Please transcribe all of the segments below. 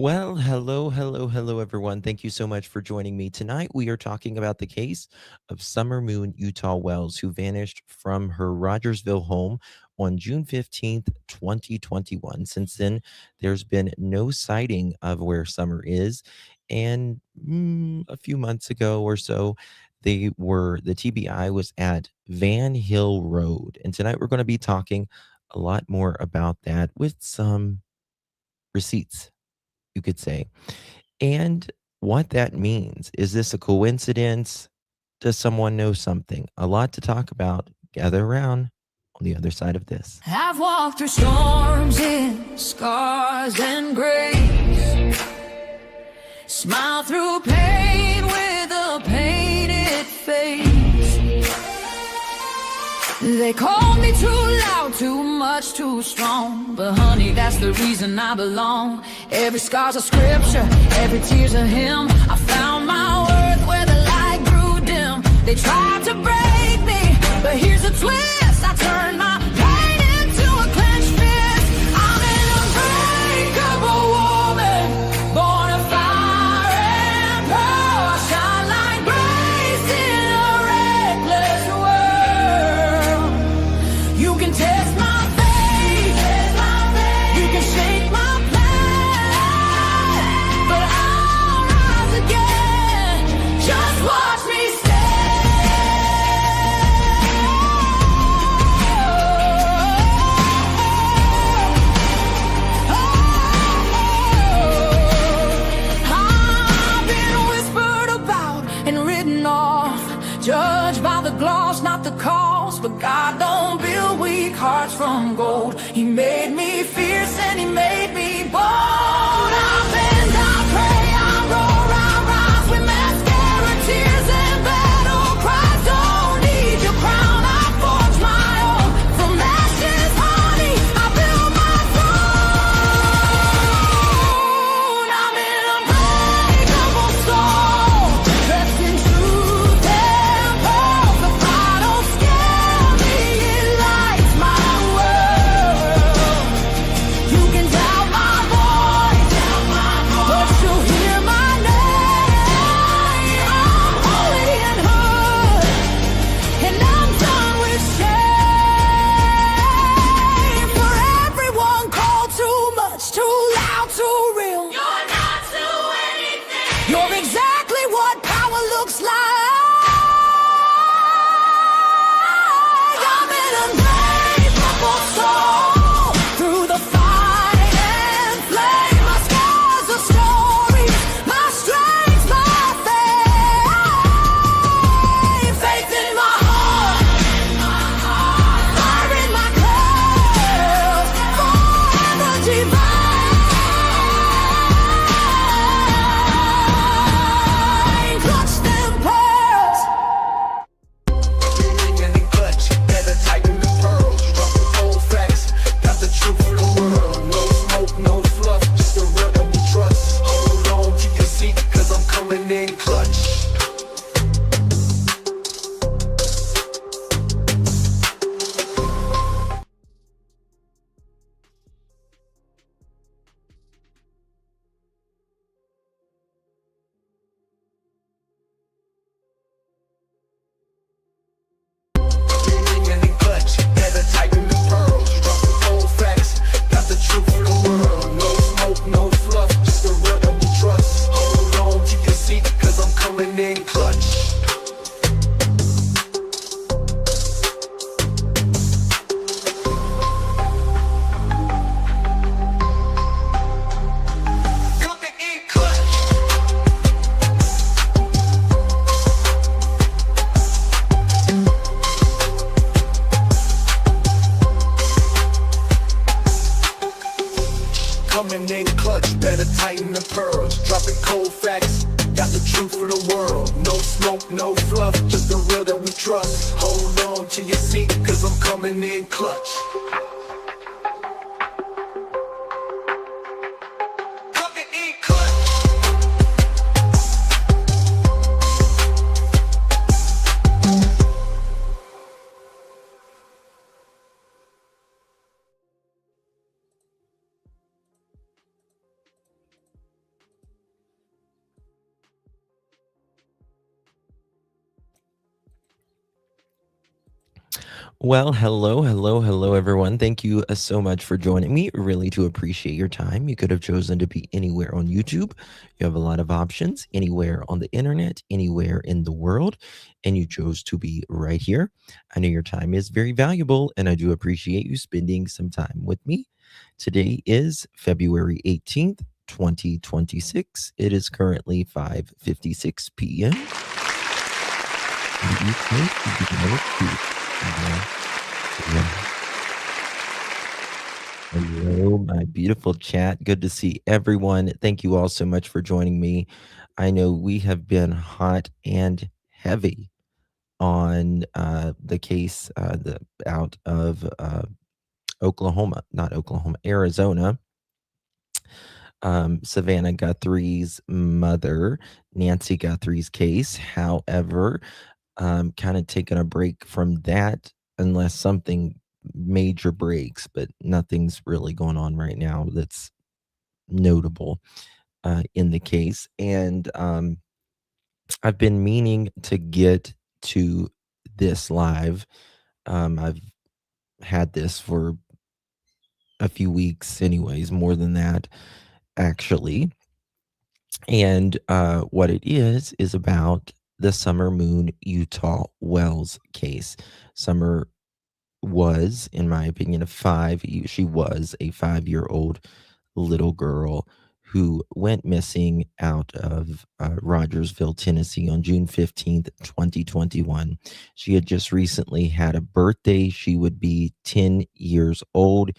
Well, hello, everyone. Thank you so much for joining me. Tonight, we are talking about the case of Summer Moon Utah Wells, who vanished from her Rogersville home on June 15th, 2021. Since then, there's been no sighting of where Summer is. And a few months ago or so, the TBI was at Van Hill Road. And tonight, we're going to be talking a lot more about that with some receipts, you could say, and what that means. Is this a coincidence? Does someone know something? A lot to talk about. Gather around on the other side of this. I've walked through storms in scars and grace, smile through pain with a painted face. They called me too loud, too much, too strong, but honey, that's the reason I belong. Every scar's a scripture, every tear's a hymn. I found my worth where the light grew dim. They tried to break me, but here's a twist. I turned my pain into a clenched fist. I'm an unbreakable woman, born of fire and pearl. I shine like grace in a reckless world. You can test my faith, you can shake my plan, but I'll rise again. Just watch me judged by the gloss, not the cost. But God don't build weak hearts from gold. He made me fierce and he made me bold. I bend, I pray, I roar, I rise with mascara, tears and battle cries. Don't need your crown, I forge my own. From ashes, honey, I build my throne. I'm an unbreakable soul, dressed in truth and pearl. The fire don't scare me, it lights my world. You can doubt my voice, but you'll hear my name. I'm holy and hood, and I'm done with shame. For everyone called too much, too loud, too real. You're not to anything. You're exactly what power looks like. I'm an unbreakable soul, through the fight and flame. My scars are stories, my strength, my faith. Faith in my heart, fire in my clothes, forever divine. Clutch them pearls. In the clutch, better tighten the pearls. Drop the cold facts, got the truth for the world. No smoke, no fluff, just the real that we trust. Hold on to your seat, cause I'm coming in clutch. In the clutch, better tighten the pearls. Drop the cold facts, got the truth for the world. No smoke, no fluff, just the real that we trust. Hold on to your seat, cause I'm coming in clutch. Coming in clutch. Coming in clutch, better tighten the pearls. Dropping cold facts, got the truth for the world. No smoke, no fluff, just the real that we trust. Hold on to your seat, cause I'm coming in clutch. Coming in clutch. Well, hello, hello, hello, everyone. Thank you so much for joining me. Really do appreciate your time. You could have chosen to be anywhere on YouTube. You have a lot of options, anywhere on the internet, anywhere in the world, and you chose to be right here. I know your time is very valuable, and I do appreciate you spending some time with me. Today is February 18th, 2026. It is currently 5:56 p.m. in the East Coast of the United States. Yeah. Hello, my beautiful chat. Good to see everyone. Thank you all so much for joining me. I know we have been hot and heavy on the case out of Oklahoma, not Oklahoma, Arizona. Savannah Guthrie's mother, Nancy Guthrie's case. However, kind of taking a break from that unless something major breaks, but nothing's really going on right now that's notable in the case. And I've been meaning to get to this live. I've had this for a few weeks, anyways, more than that, actually. And what it is about the Summer Moon Utah Wells case. Summer was, in my opinion, she was a 5-year-old little girl who went missing out of Rogersville, Tennessee on June 15th, 2021. She had just recently had a birthday. She would be 10 years old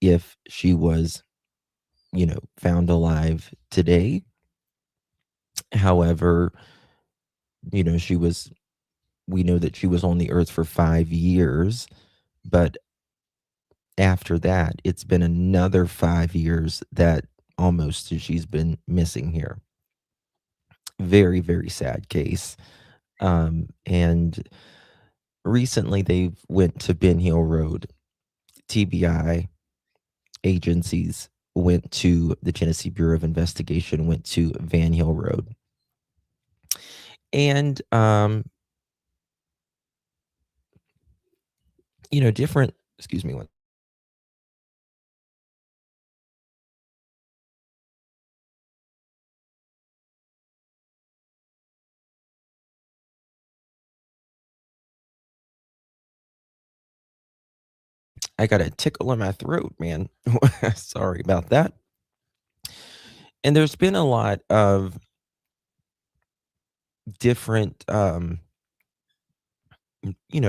if she was, found alive today. However, she was, we know that she was on the earth for 5 years, but after that, it's been another 5 years that almost she's been missing here. Very, very sad case. And recently they went to Ben Hill Road. TBI agencies went to the Tennessee Bureau of Investigation, went to Van Hill Road. And, different, excuse me, one. I got a tickle in my throat, man. Sorry about that. And there's been a lot of different,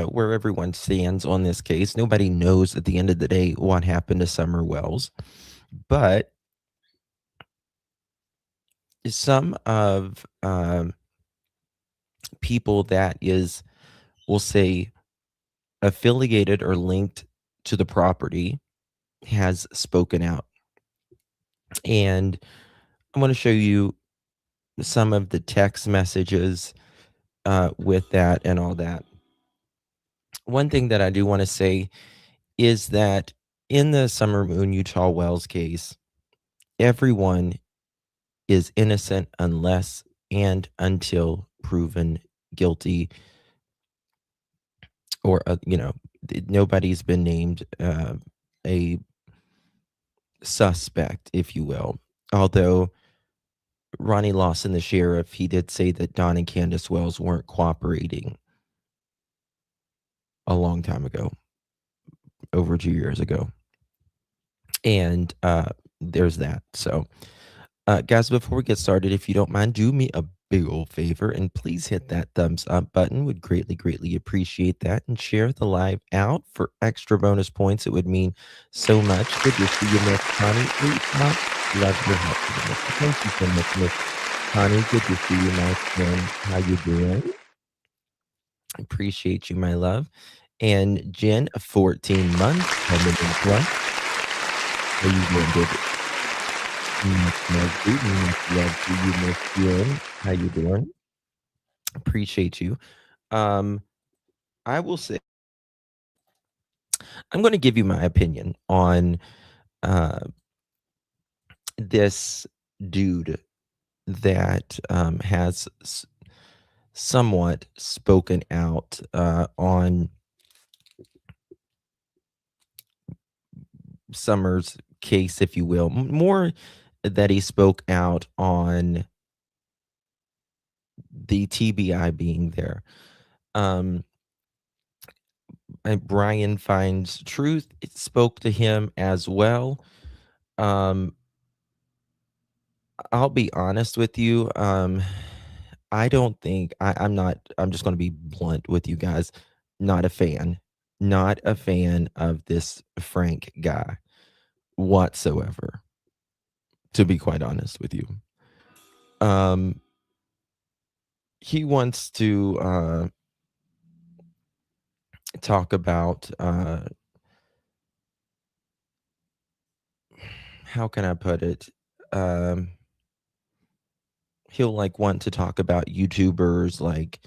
where everyone stands on this case. Nobody knows at the end of the day what happened to Summer Wells, but some of people that is, we'll say, affiliated or linked to the property has spoken out. And I want to show you some of the text messages with that and all that. One thing that I do want to say is that in the Summer Moon Utah Wells case, everyone is innocent unless and until proven guilty, or nobody's been named a suspect, if you will. Although Ronnie Lawson, the sheriff, he did say that Don and Candace Wells weren't cooperating a long time ago, over 2 years ago. And there's that. So guys, before we get started, if you don't mind, do me a big old favor and please hit that thumbs up button. Would greatly, greatly appreciate that. And share the live out for extra bonus points. It would mean so much. Good to see you, Miss Connie. Love your help. Thank you so much, Miss Connie. Good to see you, my friend. How you doing? Appreciate you, my love. And Jen, 14 months, coming in plus. How you doing, baby? Much love to you, much love to you, Miss Jen. How you doing? Appreciate you. Um, I will say I'm gonna give you my opinion on uh this dude that has somewhat spoken out on Summer's case, if you will, more that he spoke out on the TBI being there. Um, and Brian finds truth. It spoke to him as well. Um, I'll be honest with you. I don't think I'm not. I'm just going to be blunt with you guys. Not a fan. Not a fan of this Frank guy whatsoever. To be quite honest with you, um, he wants to talk about how can I put it? Um, he'll like want to talk about YouTubers like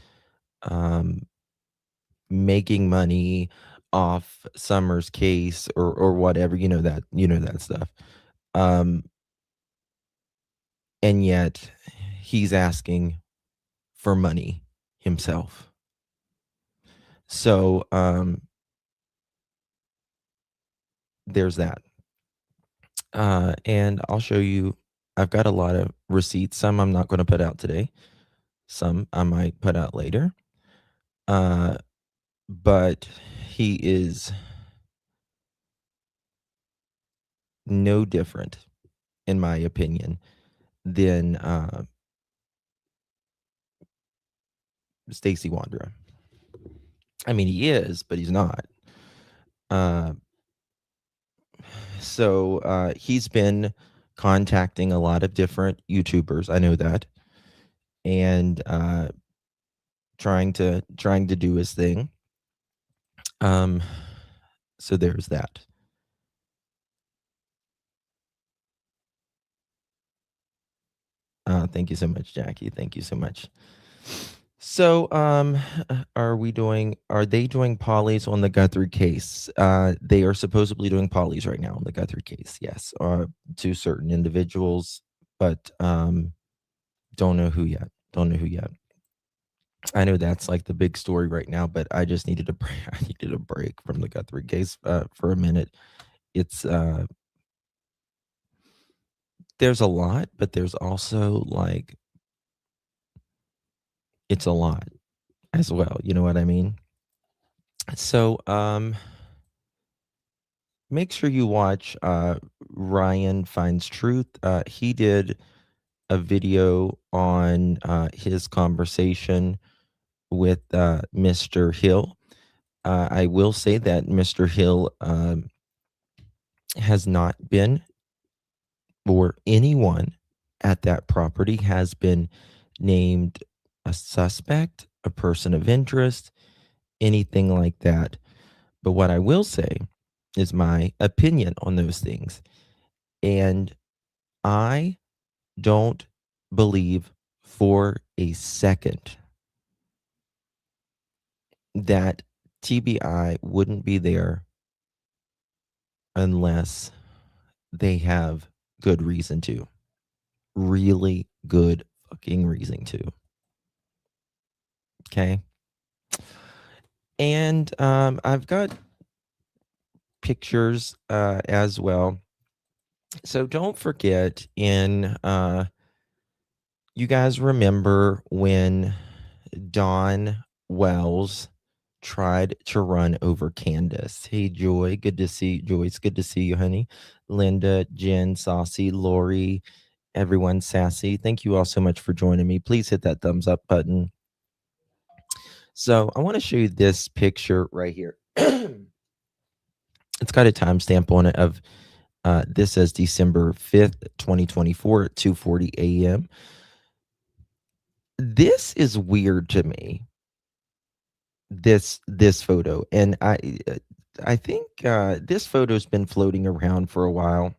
um making money off Summer's case or whatever, that stuff. Um and yet he's asking for money himself. So there's that. And I'll show you, I've got a lot of receipts. Some I'm not going to put out today. Some I might put out later. Uh but he is no different, in my opinion, than Stacy Wandera. I mean, he is, but he's not. Uh, so he's been contacting a lot of different YouTubers. I know that, and trying to do his thing. Um, so there's that. Thank you so much, Jackie. Thank you so much. So, are they doing polys on the Guthrie case? They are supposedly doing polys right now on the Guthrie case, yes, to certain individuals, but don't know who yet. Don't know who yet. I know that's like the big story right now, but I just needed a break. I needed a break from the Guthrie case for a minute. It's there's a lot, but there's also like it's a lot as well. You know what I mean? So, make sure you watch Ryan Finds Truth. He did a video on his conversation with Mr. Hill. I will say that Mr. Hill has not been, or anyone at that property has been named a suspect, a person of interest, anything like that. But what I will say is my opinion on those things. And I don't believe for a second that TBI wouldn't be there unless they have good reason to. Really good fucking reason to. Okay. And I've got pictures as well. So don't forget you guys remember when Dawn Wells tried to run over Candace? Hey, Joy, good to see Joyce. Good to see you, honey. Linda, Jen, Saucy, Lori, everyone, Sassy. Thank you all so much for joining me. Please hit that thumbs up button. So I want to show you this picture right here. It's got a timestamp on it of this says December 5th, 2024 at 2:40 a.m. This is weird to me. This photo, and I think this photo's been floating around for a while.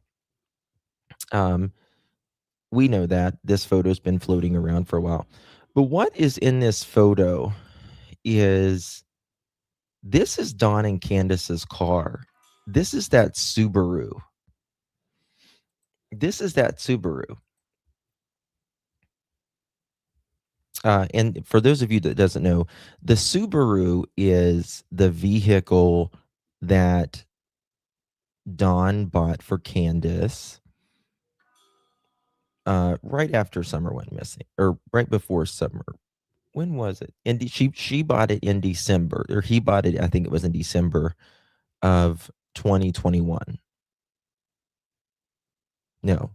We know that this photo's been floating around for a while. But what is in this photo is this is Dawn and Candace's car. This is that Subaru. This is that Subaru. And for those of you that doesn't know, the Subaru is the vehicle that Dawn bought for Candace right after summer went missing, or right before summer. When was it? She bought it in December, or he bought it. I think it was in December of 2021. No,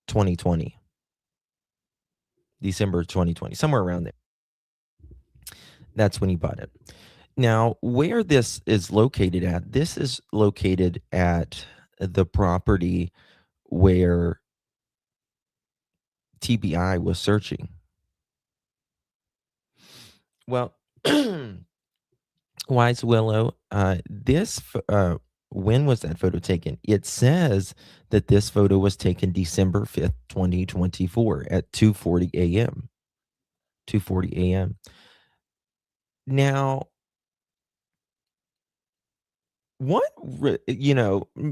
2020, December 2020, somewhere around there. That's when he bought it. Now, where this is located at, this is located at the property where TBI was searching. Well, Wise Willow, when was that photo taken? It says that this photo was taken December 5th, 2024 at 2:40 a.m. 2:40 a.m. Now,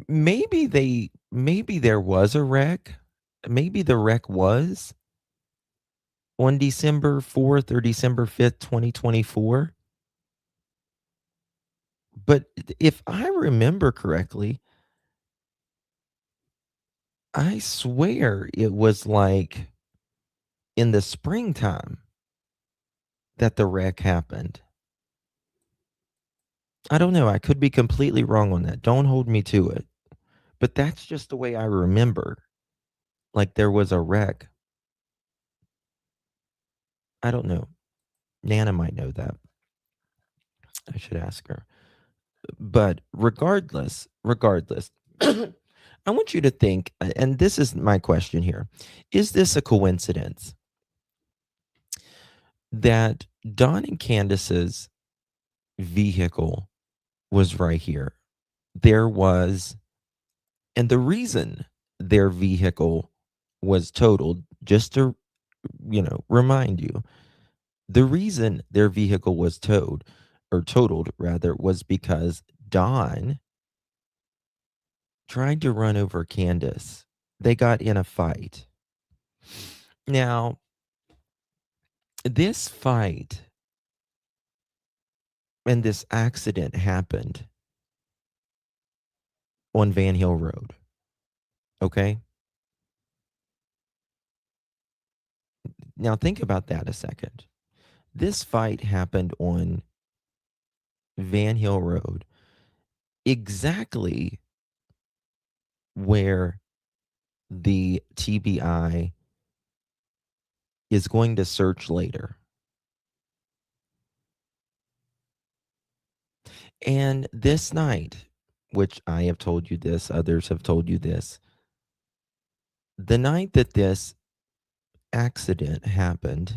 maybe there was a wreck. Maybe the wreck was on December 4th or December 5th, 2024. But if I remember correctly, I swear it was like in the springtime that the wreck happened. I don't know. I could be completely wrong on that. Don't hold me to it. But that's just the way I remember. Like there was a wreck. I don't know. Nana might know that. I should ask her. But regardless, I want you to think, and this is my question here. Is this a coincidence that Don and Candace's vehicle was right here? There was, and the reason their vehicle was totaled, just to, remind you, the reason their vehicle was towed or totaled rather was because Don tried to run over Candace. They got in a fight. Now, this fight and this accident happened on Van Hill Road. Okay. Now, think about that a second. This fight happened on Van Hill Road, exactly where the TBI is going to search later. And this night, which I have told you this, others have told you this, the night that this accident happened,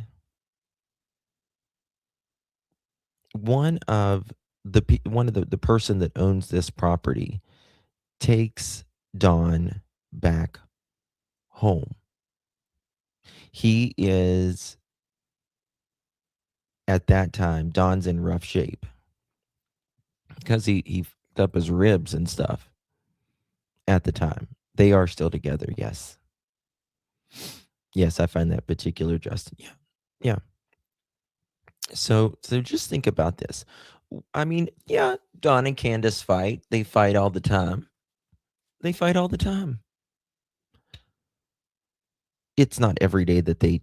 one of the person that owns this property takes Don back home. He is at that time, Don's in rough shape because he fucked up his ribs and stuff at the time. They are still together, yes. Yes, I find that particular, Justin. Yeah. Yeah. So just think about this. I mean, yeah, Don and Candace fight. They fight all the time. They fight all the time. It's not every day that they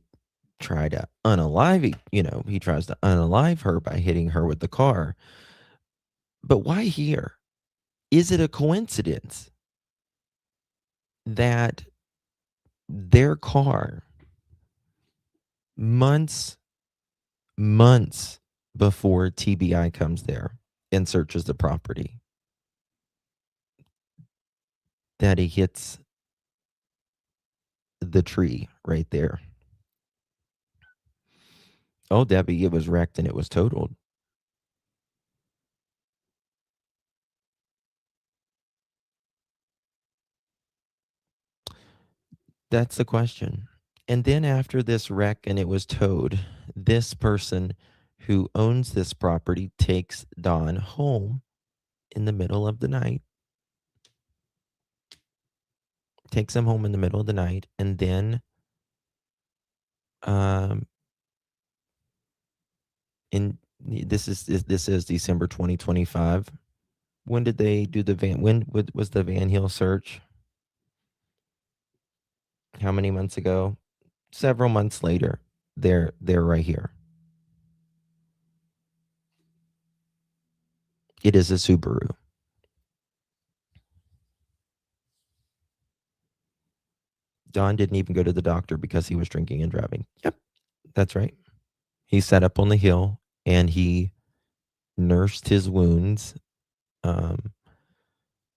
try to unalive, he tries to unalive her by hitting her with the car. But why here? Is it a coincidence that their car, months before TBI comes there and searches the property, that he hits the tree right there? Oh, Debbie, it was wrecked and it was totaled. That's the question. And then after this wreck and it was towed, this person who owns this property takes Don home in the middle of the night, takes him home in the middle of the night, and then um in this is December 2025. When did they do the was the Van Hill search? How many months ago? Several months later. They're right here. It is a Subaru. Don didn't even go to the doctor because he was drinking and driving. Yep, that's right. He sat up on the hill and he nursed his wounds. Um,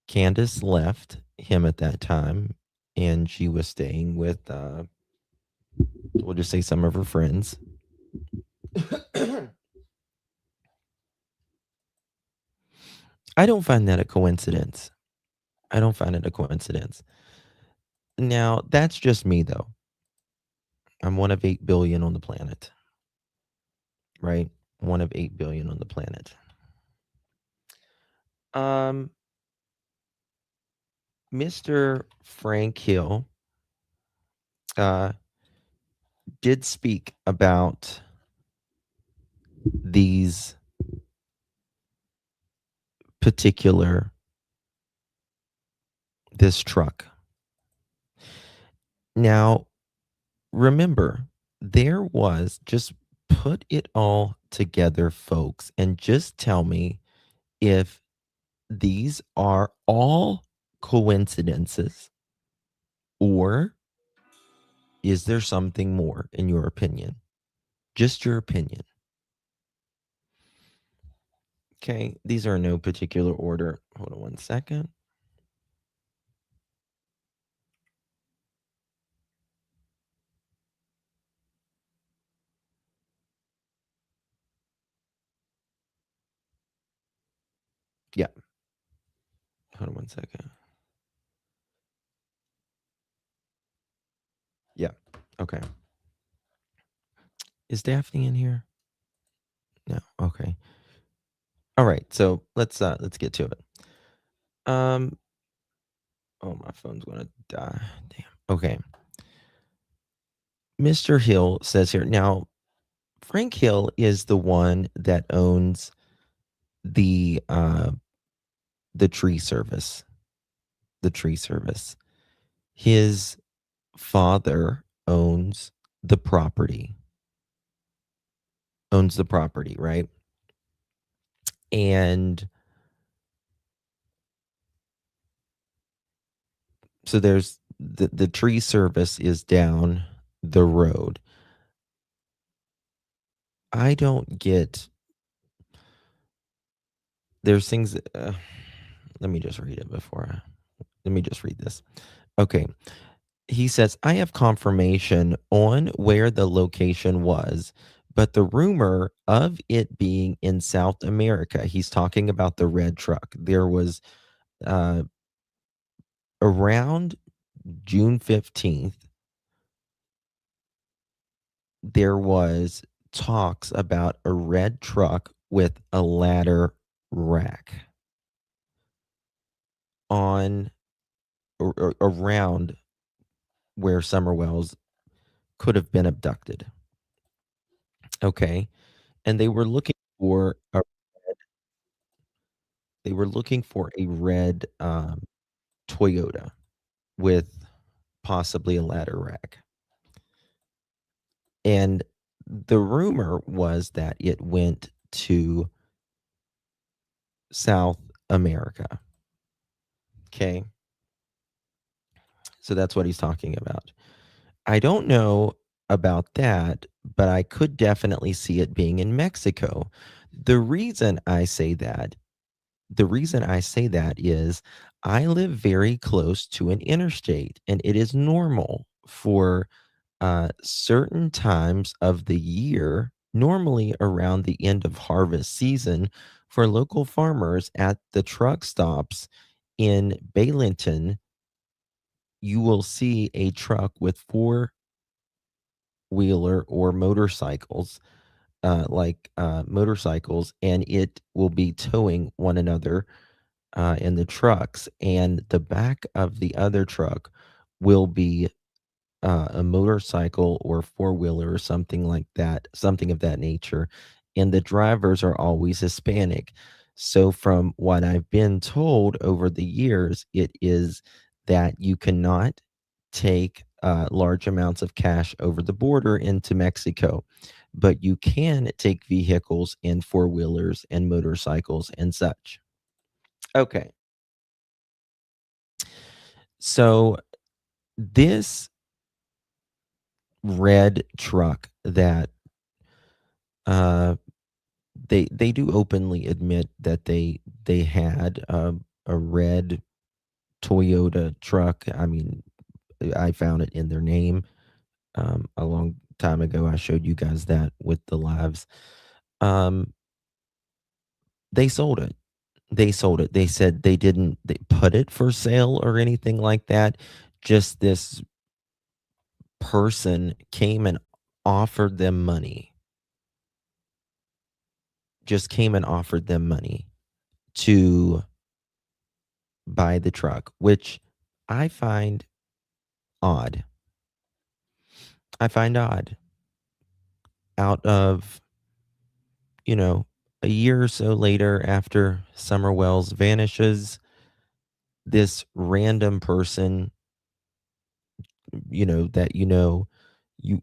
Candace left him at that time, and she was staying with, we'll just say, some of her friends. I don't find that a coincidence. I don't find it a coincidence. Now, that's just me, though. I'm one of 8 billion on the planet, right? One of 8 billion on the planet. Um, Mr. Frank Hill uh, did speak about these particular this truck. Now, remember, there was just put it all together, folks, and just tell me if these are all coincidences or is there something more in your opinion? Just your opinion. Okay, these are in no particular order. Hold on one second. Yeah. Hold on one second. Yeah. Okay. Is Daphne in here? No. Okay. All right. So let's get to it. Um oh, my phone's gonna die. Damn. Okay. Mr. Hill says here. Now, Frank Hill is the one that owns the uh the tree service. The tree service. His father the property. Owns the property, right? And so there's the tree service is down the road. I don't get there's things let me just read it let me just read this. Okay. He says, I have confirmation on where the location was, but the rumor of it being in South America, he's talking about the red truck. There was uh, around June 15th, there was talks about a red truck with a ladder rack on or around where Summer Wells could have been abducted. Okay. And they were looking for a red Toyota with possibly a ladder rack. And the rumor was that it went to South America. Okay. So that's what he's talking about. I don't know about that, but I could definitely see it being in Mexico. The reason I say that, the reason I say that is I live very close to an interstate, and it is normal for certain times of the year, normally around the end of harvest season, for local farmers at the truck stops in Baylinton, you will see a truck with four-wheeler or motorcycles, motorcycles, and it will be towing one another in the trucks. And the back of the other truck will be a motorcycle or four-wheeler or something like that, something of that nature. And the drivers are always Hispanic. So, from what I've been told over the years, it is that you cannot take large amounts of cash over the border into Mexico, but you can take vehicles and four wheelers and motorcycles and such. Okay. So, this red truck that uh, they do openly admit that they had a red Toyota truck. I mean, I found it in their name a long time ago. I showed you guys that with the lives. Um, they sold it. They sold it. They said they didn't they put it for sale or anything like that. Just this person came and offered them money. Just came and offered them money to buy the truck, which I find odd. I find odd. Out of, you know, a year or so later after Summer Wells vanishes, this random person, that you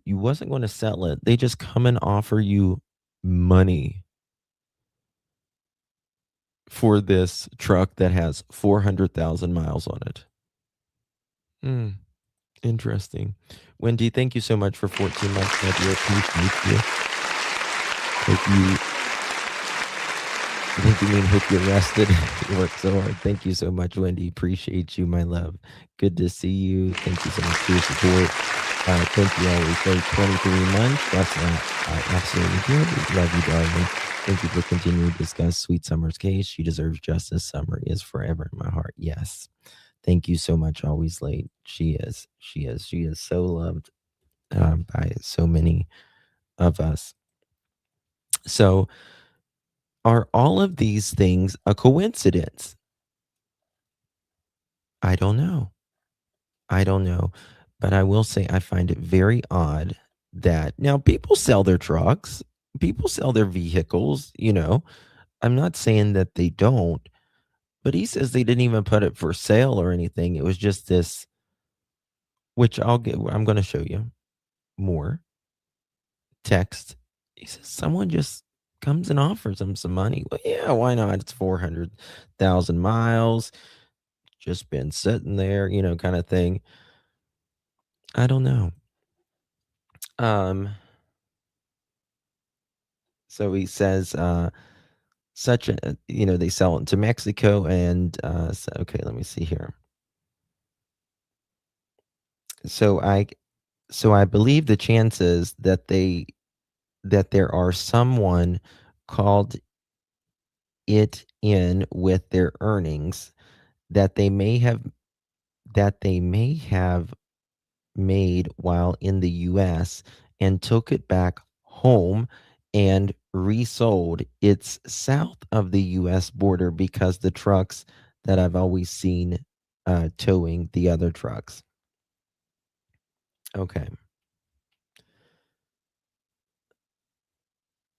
wasn't going to sell it. They just come and offer you money for this truck that has 400,000 miles on it. Hmm, interesting. Wendy, thank you so much for 14 months, my dear. Appreciate you. Hope you rested. You worked so hard. Thank you so much, Wendy. Appreciate you, my love. Good to see you. Thank you so much for your support. Thank you always for 23 months. That's absolutely good. Love you, darling. Thank you for continuing to discuss Sweet Summer's case. She deserves justice. Summer is forever in my heart. Yes. Thank you so much. Always late. She is. She is. She is so loved by so many of us. So, are all of these things a coincidence? I don't know. I don't know. But I will say I find it very odd that now people sell their trucks, people sell their vehicles, you know. I'm not saying that they don't, but he says they didn't even put it for sale or anything. It was just this, which I'm going to show you more text. He says someone just comes and offers him some money. Well, yeah, why not? It's 400,000 miles, just been sitting there, kind of thing. I don't know. Um, so he says, such a, they sell it to Mexico and, okay, let me see here. So I believe the chances that there are someone called it in with their earnings that they may have made while in the US and took it back home and resold. It's south of the US border because the trucks that I've always seen towing the other trucks. Okay.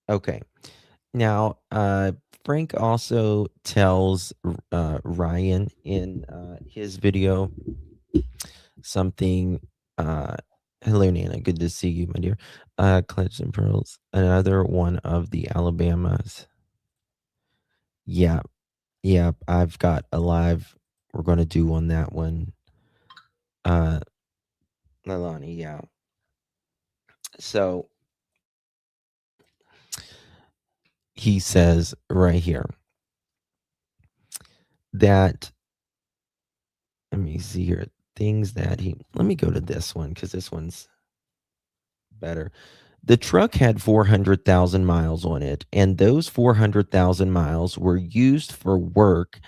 Okay. Now, Frank also tells Ryan in his video something. Uh, Hello, Nana. Good to see you, my dear. Clutch and Pearls. Another one of the Alabamas. Yeah. Yeah. I've got a live we're going to do on that one. Uh, Leilani. Yeah. So he says right here that, let me see here. Let me go to this one because this one's better. The truck had 400,000 miles on it, and those 400,000 miles were used for work.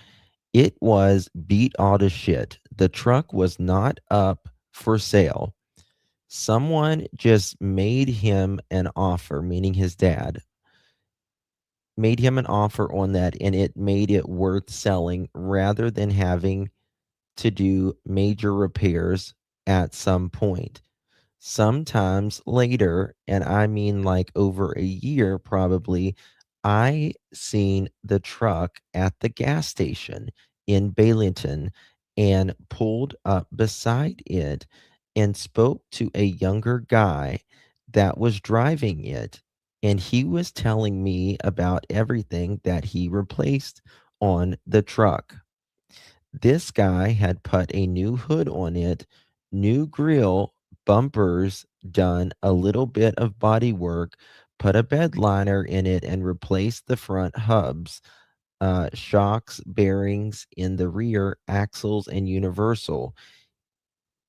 It was beat all to shit. The truck was not up for sale. Someone just made him an offer, meaning his dad made him an offer on that, and it made it worth selling rather than having to do major repairs at some point. Sometimes later, and I mean like over a year probably, I seen the truck at the gas station in Baileyton and pulled up beside it and spoke to a younger guy that was driving it. And he was telling me about everything that he replaced on the truck. This guy had put a new hood on it, new grill, bumpers, done a little bit of body work, put a bed liner in it, and replaced the front hubs, shocks, bearings in the rear, axles, and universal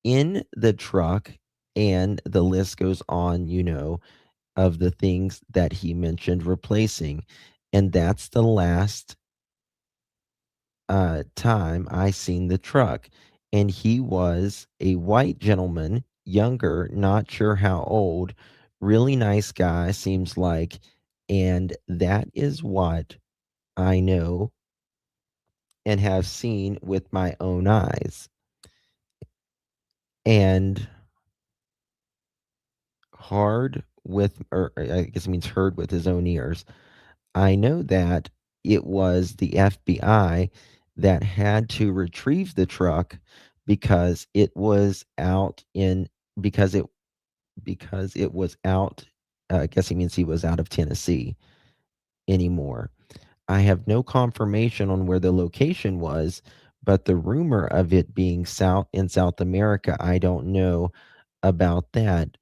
in the truck. And the list goes on, of the things that he mentioned replacing. And that's the last time I seen the truck, and he was a white gentleman, younger, not sure how old, really nice guy, seems like, and that is what I know and have seen with my own eyes. And hard with, or I guess it means heard with his own ears. I know that it was the FBI that had to retrieve the truck because it was out in because it was out. I guess he means he was out of Tennessee anymore. I have no confirmation on where the location was, but the rumor of it being South America, I don't know about that,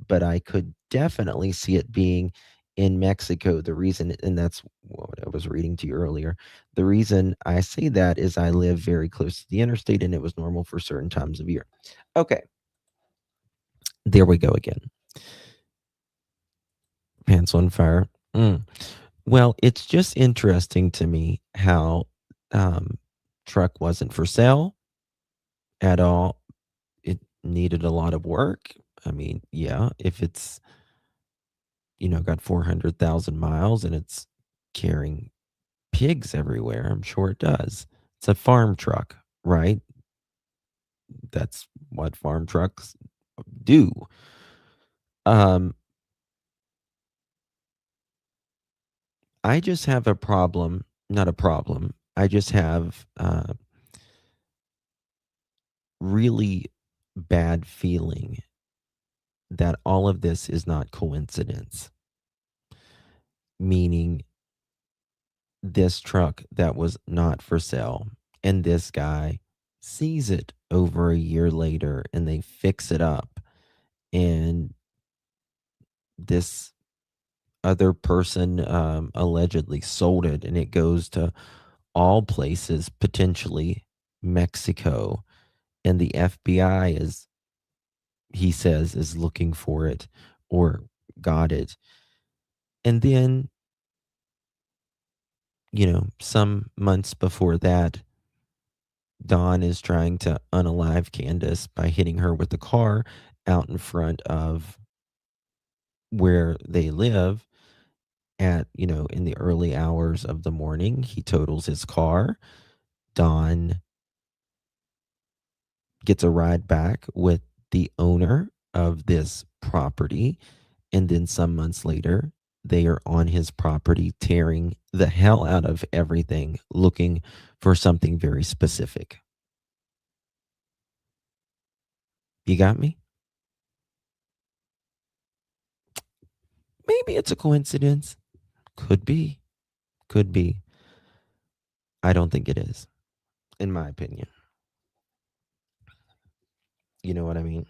but I could definitely see it being in Mexico. The reason, and that's what I was reading to you earlier. The reason I say that is I live very close to the interstate and it was normal for certain times of year. Okay, there we go again. Pants on fire. Mm. Well, it's just interesting to me how um, truck wasn't for sale at all. It needed a lot of work. I mean, yeah, if it's got 400,000 miles and it's carrying pigs everywhere, I'm sure it does. It's a farm truck, right? That's what farm trucks do. Um, I just have a problem, not a problem. I just have really bad feeling that all of this is not coincidence, meaning this truck that was not for sale and this guy sees it over a year later and they fix it up and this other person allegedly sold it and it goes to all places, potentially Mexico, and the FBI is, he says, is looking for it or got it. And then, some months before that, Don is trying to unalive Candace by hitting her with the car out in front of where they live at, in the early hours of the morning. He totals his car. Don gets a ride back with the owner of this property. And then some months later, they are on his property tearing the hell out of everything, looking for something very specific. You got me? Maybe it's a coincidence. Could be. Could be. I don't think it is, in my opinion. You know what I mean?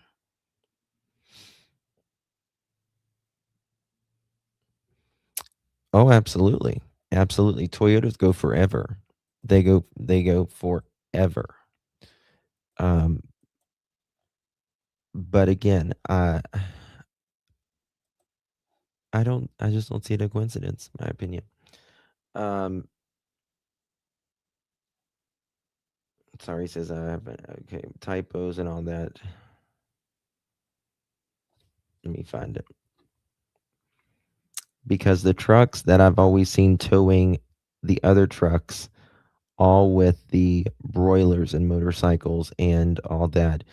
Oh, absolutely. Absolutely. Toyotas go forever. They go forever. Um, but again, I just don't see it a coincidence, in my opinion. Um, sorry, says I have okay, typos and all that. Let me find it. Because the trucks that I've always seen towing the other trucks, all with the broilers and motorcycles and all that,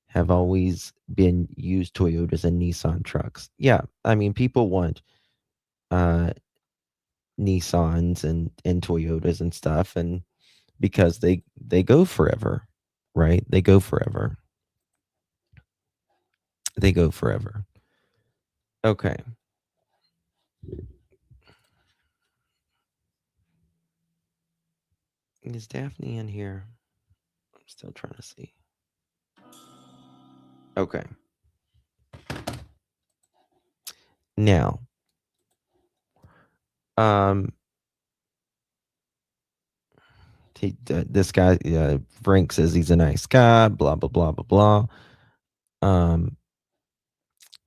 have always been used Toyotas and Nissan trucks. Yeah, I mean, people want uh Nissans and Toyotas and stuff, and because they go forever, right? They go forever. They go forever. Okay. Is Daphne in here? I'm still trying to see. Okay. Now, um, this guy Frank says he's a nice guy. Blah blah blah blah blah. Um,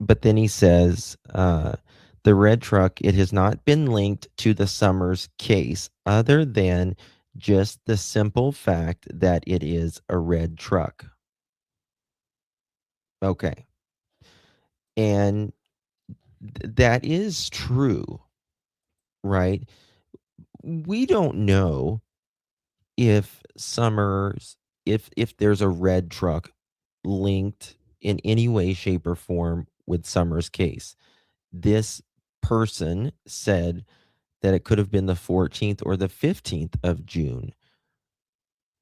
but then he says, the red truck, it has not been linked to the Summers case other than just the simple fact that it is a red truck. Okay. And that is true, right? We don't know if Summers, if there's a red truck linked in any way, shape, or form with Summers' case. This person said that it could have been the 14th or the 15th of June.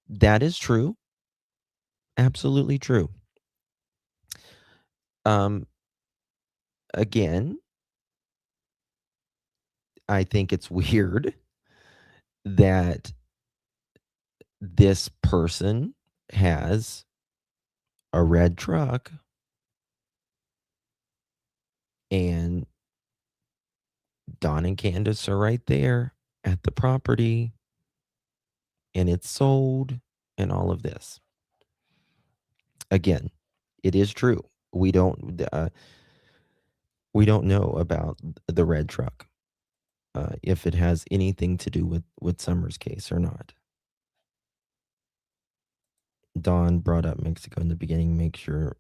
That is true. Absolutely true. Um, again, I think it's weird that this person has a red truck and Don and Candace are right there at the property and it's sold and all of this. Again, it is true. We don't know about the red truck, if it has anything to do with Summers' case or not. Don brought up Mexico in the beginning. Make sure.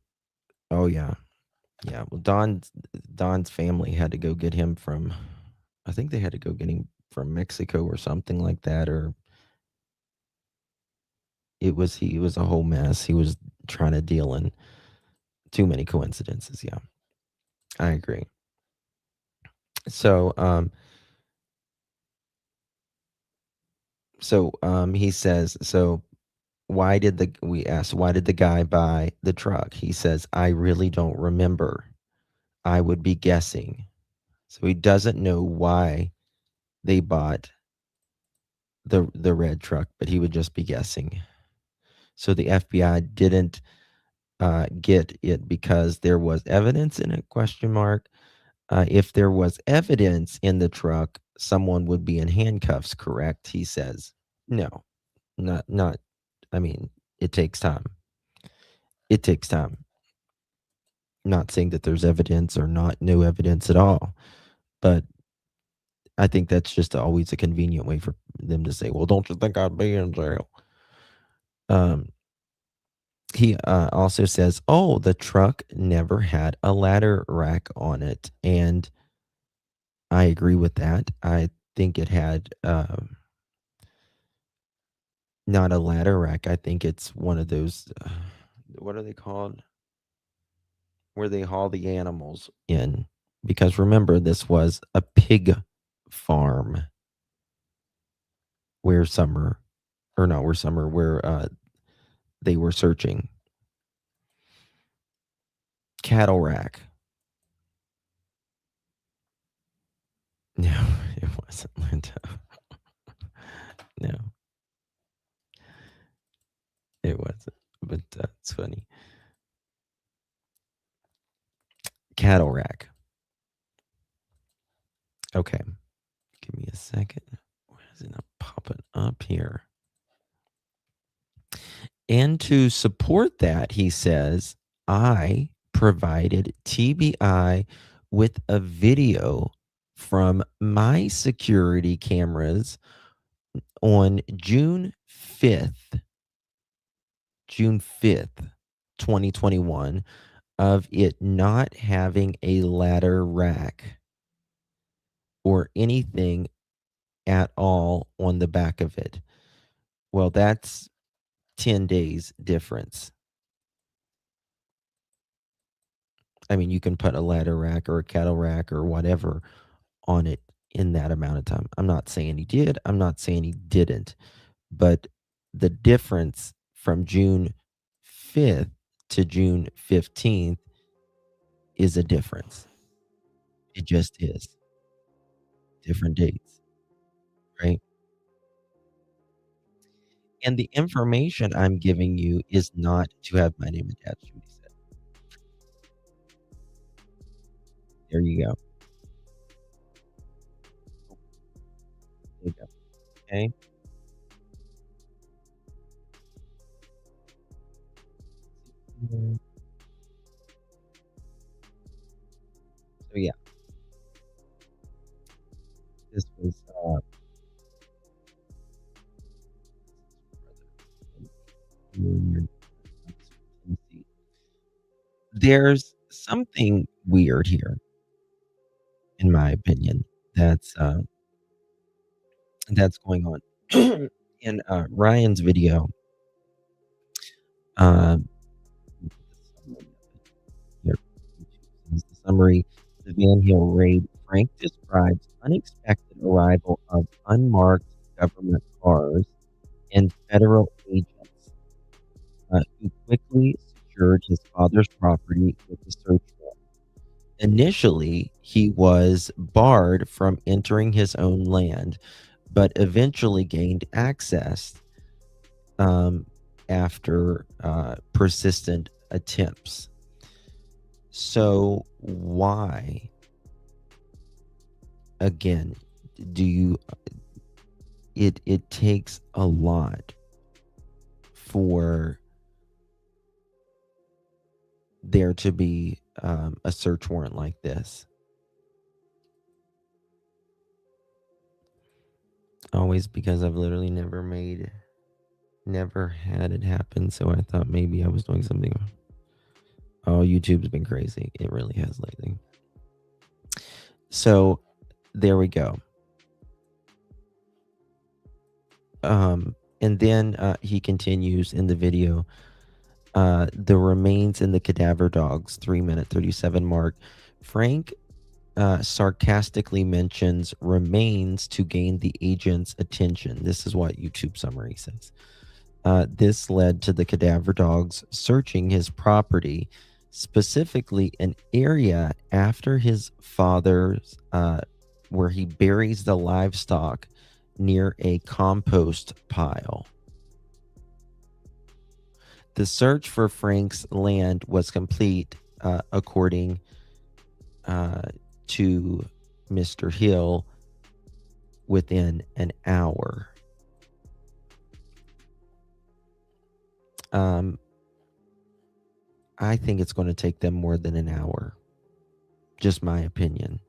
Oh yeah, yeah. Well, Don's family had to go get him from. I think they had to go get him from Mexico or something like that, or he was a whole mess. He was trying to deal in too many coincidences. Yeah, I agree. So, he says, so we asked, why did the guy buy the truck? He says, I really don't remember. I would be guessing. So he doesn't know why they bought the red truck, but he would just be guessing. So the FBI didn't get it because there was evidence in it? Question mark. If there was evidence in the truck, someone would be in handcuffs. Correct? He says. No, not. I mean, it takes time. It takes time. Not saying that there's evidence or not no evidence at all, but I think that's just always a convenient way for them to say, "Well, don't you think I'd be in jail?" Um, he also says, "Oh, the truck never had a ladder rack on it," and I agree with that. I think it had not a ladder rack. I think it's one of those. What are they called? Where they haul the animals in. Because remember, this was a pig farm where summer, or not where summer, where they were searching. Cattle rack. No, it wasn't Linda. No, it wasn't. But that's funny. Cattle rack. Okay. Give me a second. Why is it not popping up here? And to support that, he says, I provided TBI with a video from my security cameras on June 5th, 2021, of it not having a ladder rack or anything at all on the back of it. Well, that's 10 days difference. I mean, you can put a ladder rack or a cattle rack or whatever on it in that amount of time. I'm not saying he did, I'm not saying he didn't, but the difference from June 5th to June 15th is a difference. It just is. Different dates, right? And the information I'm giving you is not to have my name attached, Judy said. There you go. There you go. Okay. Mm, So yeah, this was brother. There's something weird here, in my opinion, that's going on. In Ryan's video, uh, here, this is the summary. The Van Hill raid. Frank describes unexpected arrival of unmarked government cars and federal agents who quickly secured his father's property with a search warrant. Initially, he was barred from entering his own land, but eventually gained access um, after persistent attempts. So, why, again, do you? It takes a lot for there to be a search warrant like this. Always because I've literally never had it happen. So I thought maybe I was doing something wrong. Oh, YouTube's been crazy. It really has lately. So there we go. And then he continues in the video. The remains in the cadaver dogs, 3-minute 37 mark. Frank sarcastically mentions remains to gain the agent's attention. This is what YouTube summary says. This led to the cadaver dogs searching his property, specifically an area after his father's, where he buries the livestock near a compost pile. The search for Frank's land was complete, according to Mr. Hill, within an hour. I think it's going to take them more than an hour. Just my opinion.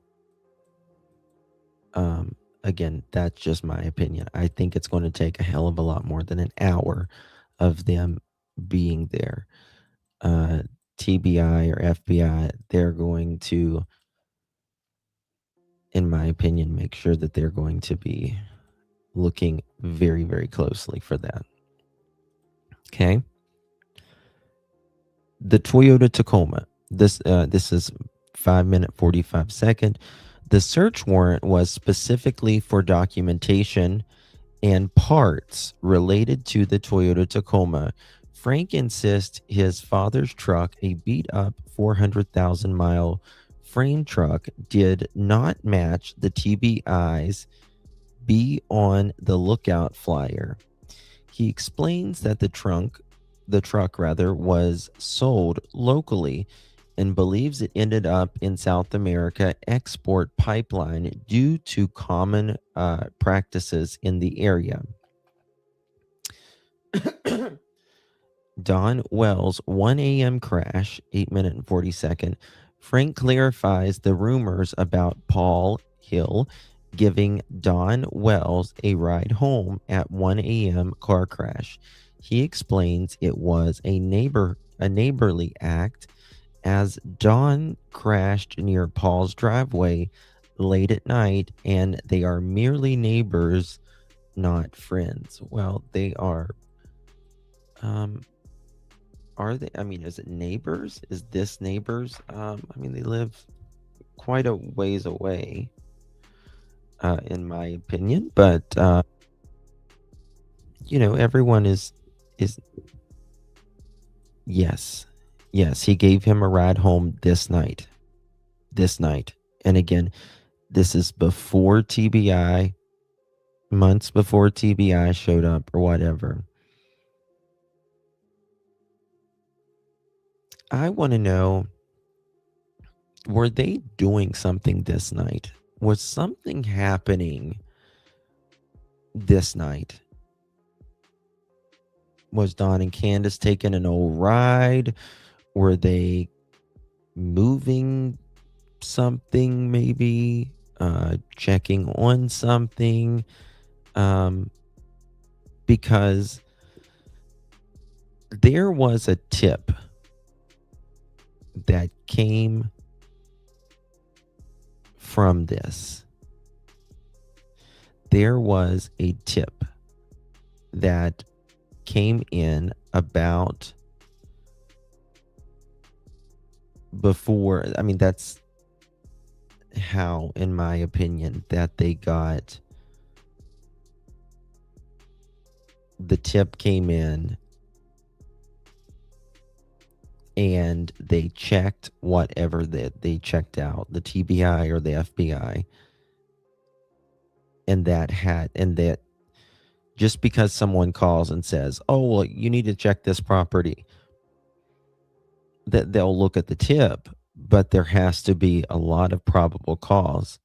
Again, that's just my opinion. I think it's going to take a hell of a lot more than an hour of them being there. TBI or FBI, they're going to, in my opinion, make sure that they're going to be looking very, very closely for that. Okay. The Toyota Tacoma. This is 5-minute 45-second. The search warrant was specifically for documentation and parts related to the Toyota Tacoma. Frank insists his father's truck, a beat up 400,000 mile frame truck, did not match the TBI's "Be on the Lookout" flyer. He explains that the truck was sold locally and believes it ended up in South America export pipeline due to common practices in the area. Don Wells' 1 a.m. crash, 8-minute and 40-second. Frank clarifies the rumors about Paul Hill giving Don Wells a ride home at 1 a.m. car crash. He explains it was a neighborly act as Don crashed near Paul's driveway late at night and they are merely neighbors, not friends. Well, they are they? I mean, is it neighbors? Is this neighbors? I mean, they live quite a ways away. in my opinion. But everyone is yes, yes. He gave him a ride home this night, and again, this is before TBI, months before TBI showed up or whatever. I want to know, were they doing something this night? Was something happening this night? Was Don and Candace taking an old ride? Were they moving something, maybe checking on something? Because there was a tip that came from this. There was a tip that came in about before. I mean, that's how, in my opinion, that they got the tip came in and they checked whatever that they checked out, the TBI or the FBI, and that just because someone calls and says, "Oh, well, you need to check this property," that they'll look at the tip, but there has to be a lot of probable cause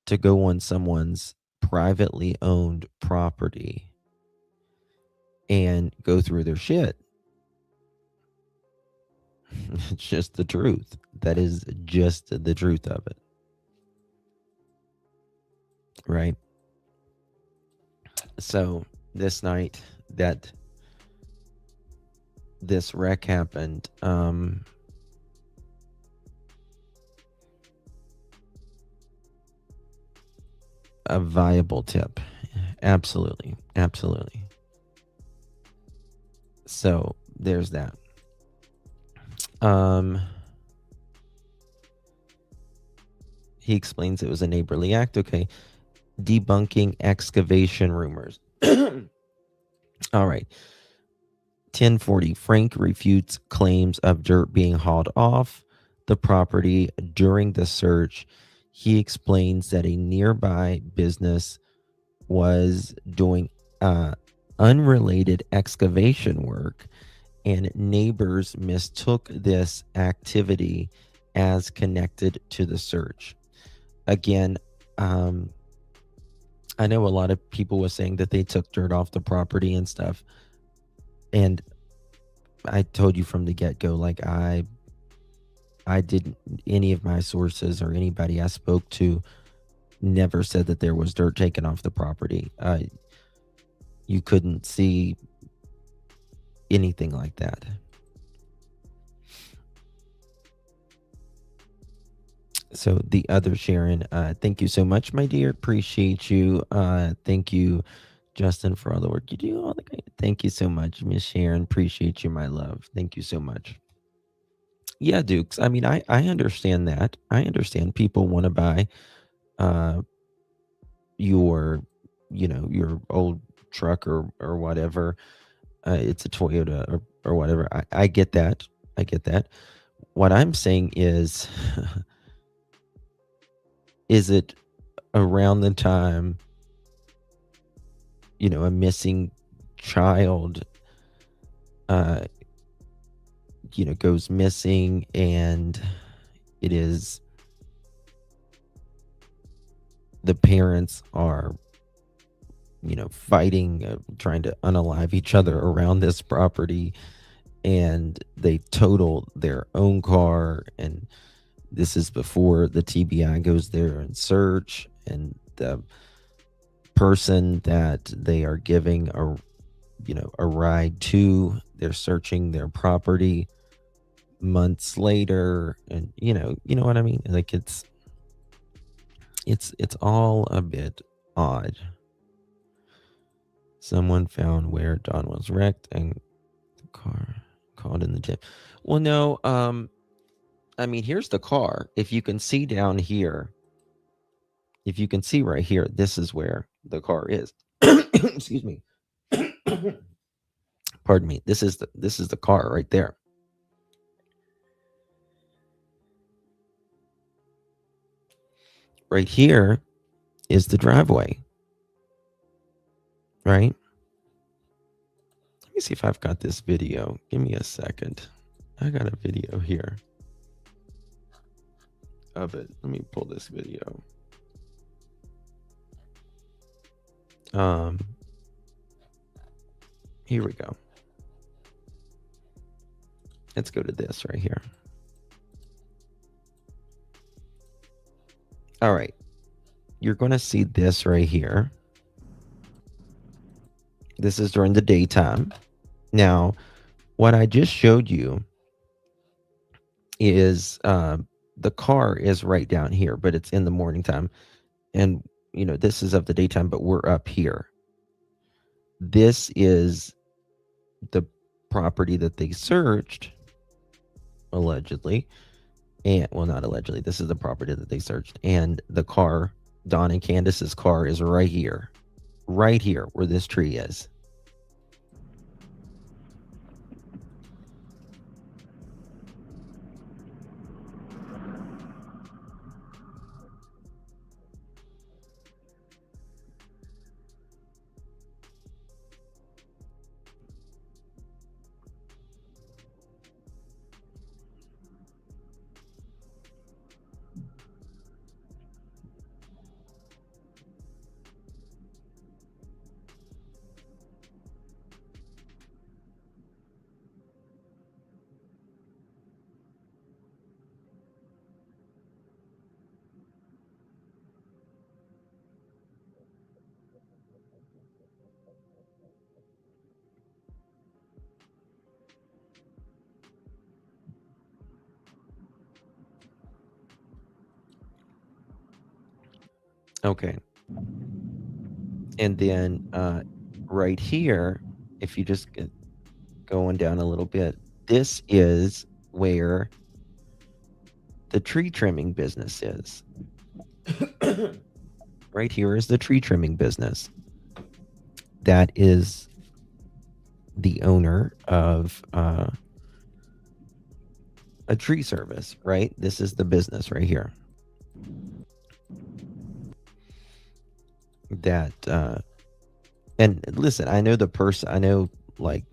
to go on someone's privately owned property and go through their shit. It's just the truth. That is just the truth of it. Right? So this night that this wreck happened, a viable tip. Absolutely. Absolutely. So there's that. He explains it was a neighborly act. Okay. Debunking excavation rumors. All right. 1040. Frank refutes claims of dirt being hauled off the property during the search. He explains that a nearby business was doing unrelated excavation work, and neighbors mistook this activity as connected to the search. Again, I know a lot of people were saying that they took dirt off the property and stuff. And I told you from the get-go, like I didn't, any of my sources or anybody I spoke to never said that there was dirt taken off the property. You couldn't see anything like that. So the other Sharon, thank you so much, my dear. Appreciate you. Thank you, Justin, for all the work you do. All the great. Thank you so much, Miss Sharon. Appreciate you, my love. Thank you so much. Yeah, Dukes. I mean, I understand that. I understand people want to buy uh your your old truck or whatever. It's a Toyota or whatever. I get that. I get that. What I'm saying is it around the time a missing child goes missing, and it is the parents are fighting, trying to unalive each other around this property, and they total their own car, and this is before the TBI goes there and search, and the person that they are giving a ride to, they're searching their property months later, and you know what I mean? Like it's all a bit odd. Someone found where Don was wrecked and the car called in the tip. Well, no, I mean, here's the car. If you can see down here, if you can see right here, this is where the car is. Excuse me. Pardon me. This is the car right there. Right here is the driveway. Right? Let me see if I've got this video. Give me a second. I got a video here of it. Let me pull this video. Here we go. Let's go to this right here. All right. You're going to see this right here. This is during the daytime. Now, what I just showed you is the car is right down here, but it's in the morning time. And, you know, this is of the daytime, but we're up here. This is the property that they searched, allegedly. And, well, not allegedly. This is the property that they searched. And the car, Don and Candace's car, is right here. Right here where this tree is. Okay. And then right here, if you just get going down a little bit, this is where the tree trimming business is. Right here is the tree trimming business. That is the owner of a tree service, right? This is the business right here. That and listen, I know like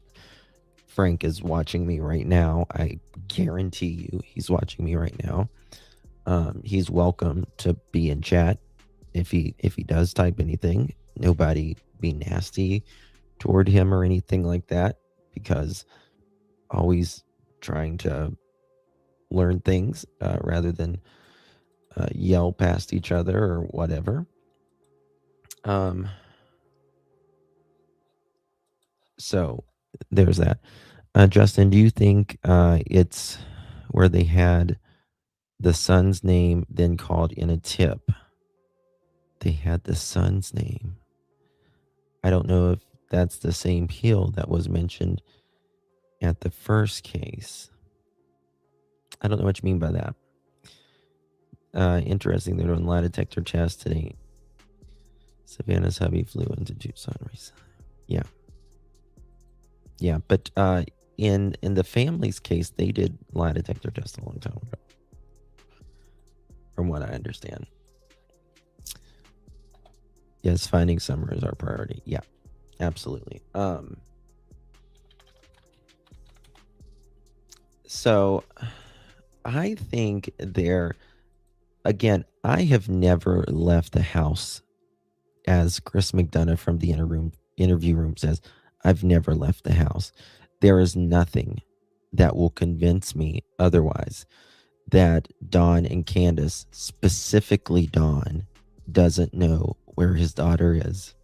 Frank is watching me right now. I guarantee you he's watching me right now. He's welcome to be in chat if he does type anything. Nobody be nasty toward him or anything like that, because always trying to learn things rather than yell past each other or whatever. So there's that. Justin, do you think it's where they had the son's name then called in a tip? They had the son's name. I don't know if that's the same heel that was mentioned at the first case. I don't know what you mean by that. Interesting. They're doing lie detector tests today. Savannah's hubby flew into Tucson recently. Yeah. Yeah, but in the family's case, they did lie detector tests a long time ago, from what I understand. Yes, finding Summer is our priority. Yeah, absolutely. So I think again, I have never left the house, as Chris McDonough from the interview room says. I've never left the house. There is nothing that will convince me otherwise that Don and Candace, specifically Don, doesn't know where his daughter is.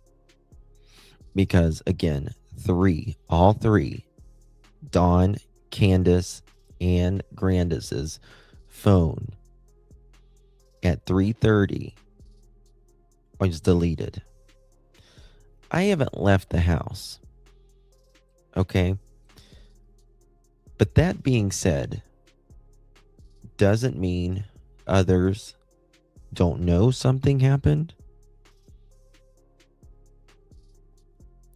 Because again, all three, Don, Candace, and Grandis's phone at 3:30 was deleted. I haven't left the house. Okay. But that being said, doesn't mean others don't know something happened,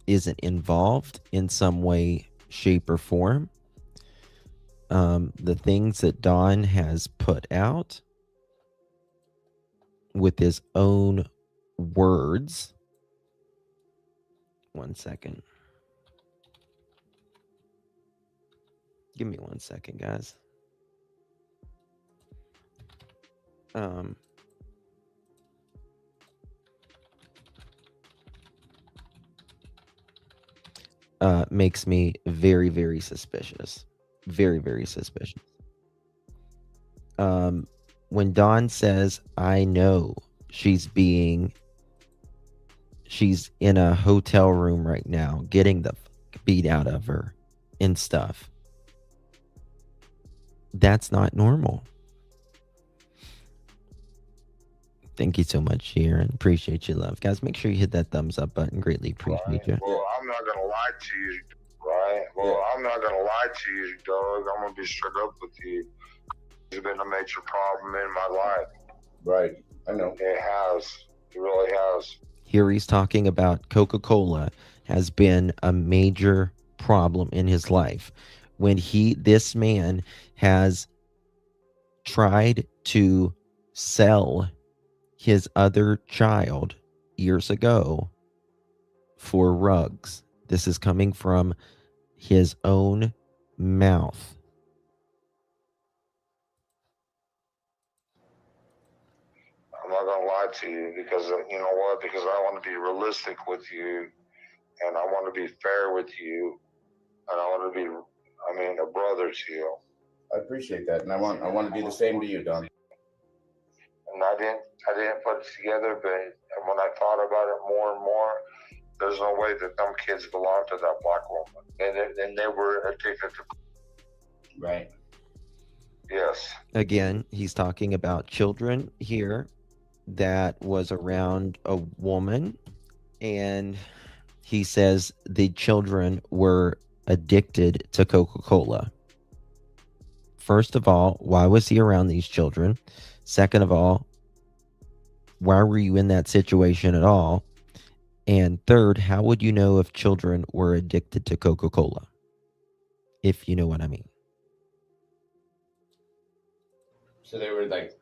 isn't involved in some way, shape, or form. The things that Don has put out with his own words. One second. Give me 1 second, guys. Makes me very, very suspicious. Very, very suspicious. When Dawn says, I know she's in a hotel room right now, getting the beat out of her and stuff. That's not normal. Thank you so much, Sharon. Appreciate you, love. Guys, make sure you hit that thumbs up button. Greatly appreciate you. Well, I'm not going to lie to you, right? Well, I'm not going to lie to you, dog. I'm going to be straight up with you. It's been a major problem in my life. Right. I know. It has. It really has. Here he's talking about Coca-Cola has been a major problem in his life. When this man has tried to sell his other child years ago for rugs. This is coming from his own mouth. I'm not going to lie to you because, you know what? Because I want to be realistic with you and I want to be fair with you and I want to be, a brother to you. I appreciate that. And I want to be the same to you, Don. And I didn't put it together, but when I thought about it more and more, there's no way that them kids belong to that black woman. And they were addicted to. Right. Yes. Again, he's talking about children here that was around a woman, and he says the children were addicted to Coca-Cola. First of all, why was he around these children? Second of all, why were you in that situation at all? And third, how would you know if children were addicted to Coca-Cola? If you know what I mean. So they were like,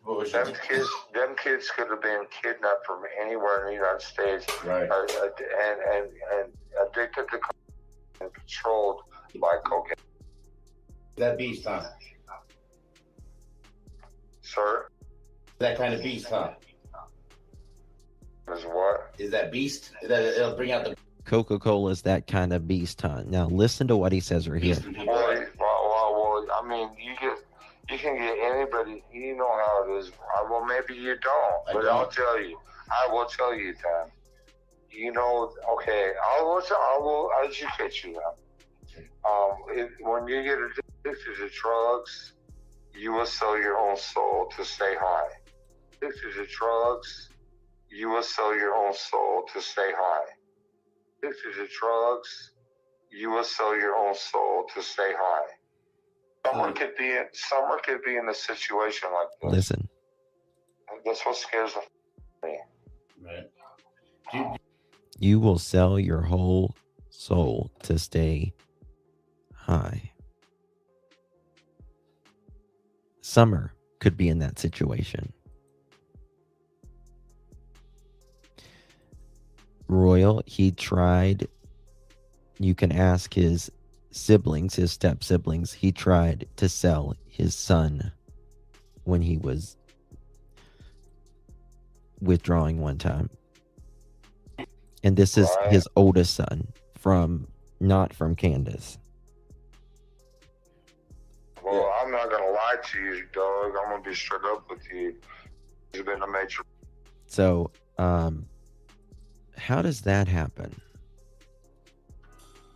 what was them kids could have been kidnapped from anywhere in the United States, right? And addicted to and controlled by cocaine. That beast, huh? Sir? That kind of beast, huh? Is what? Is that beast? It'll bring out the Coca-Cola is that kind of beast, huh? Now listen to what he says right here. Well, you can get anybody. You know how it is. Well, maybe you don't, but I'll tell you. I will tell you, Tom. You know, okay, I will educate you now. When you get addicted to drugs, you will sell your own soul to stay high. Addicted to drugs, you will sell your own soul to stay high. Addicted to drugs, you will sell your own soul to stay high. Someone could be in a situation like this. Listen. That's what scares me. Right. You will sell your whole soul to stay high. Summer could be in that situation. Royal, he tried. You can ask his siblings, his step siblings. He tried to sell his son when he was withdrawing one time. And this is his oldest son, not from Candace. Well, I'm not going to lie to you, dog. I'm going to be straight up with you. It's been a major. So, how does that happen?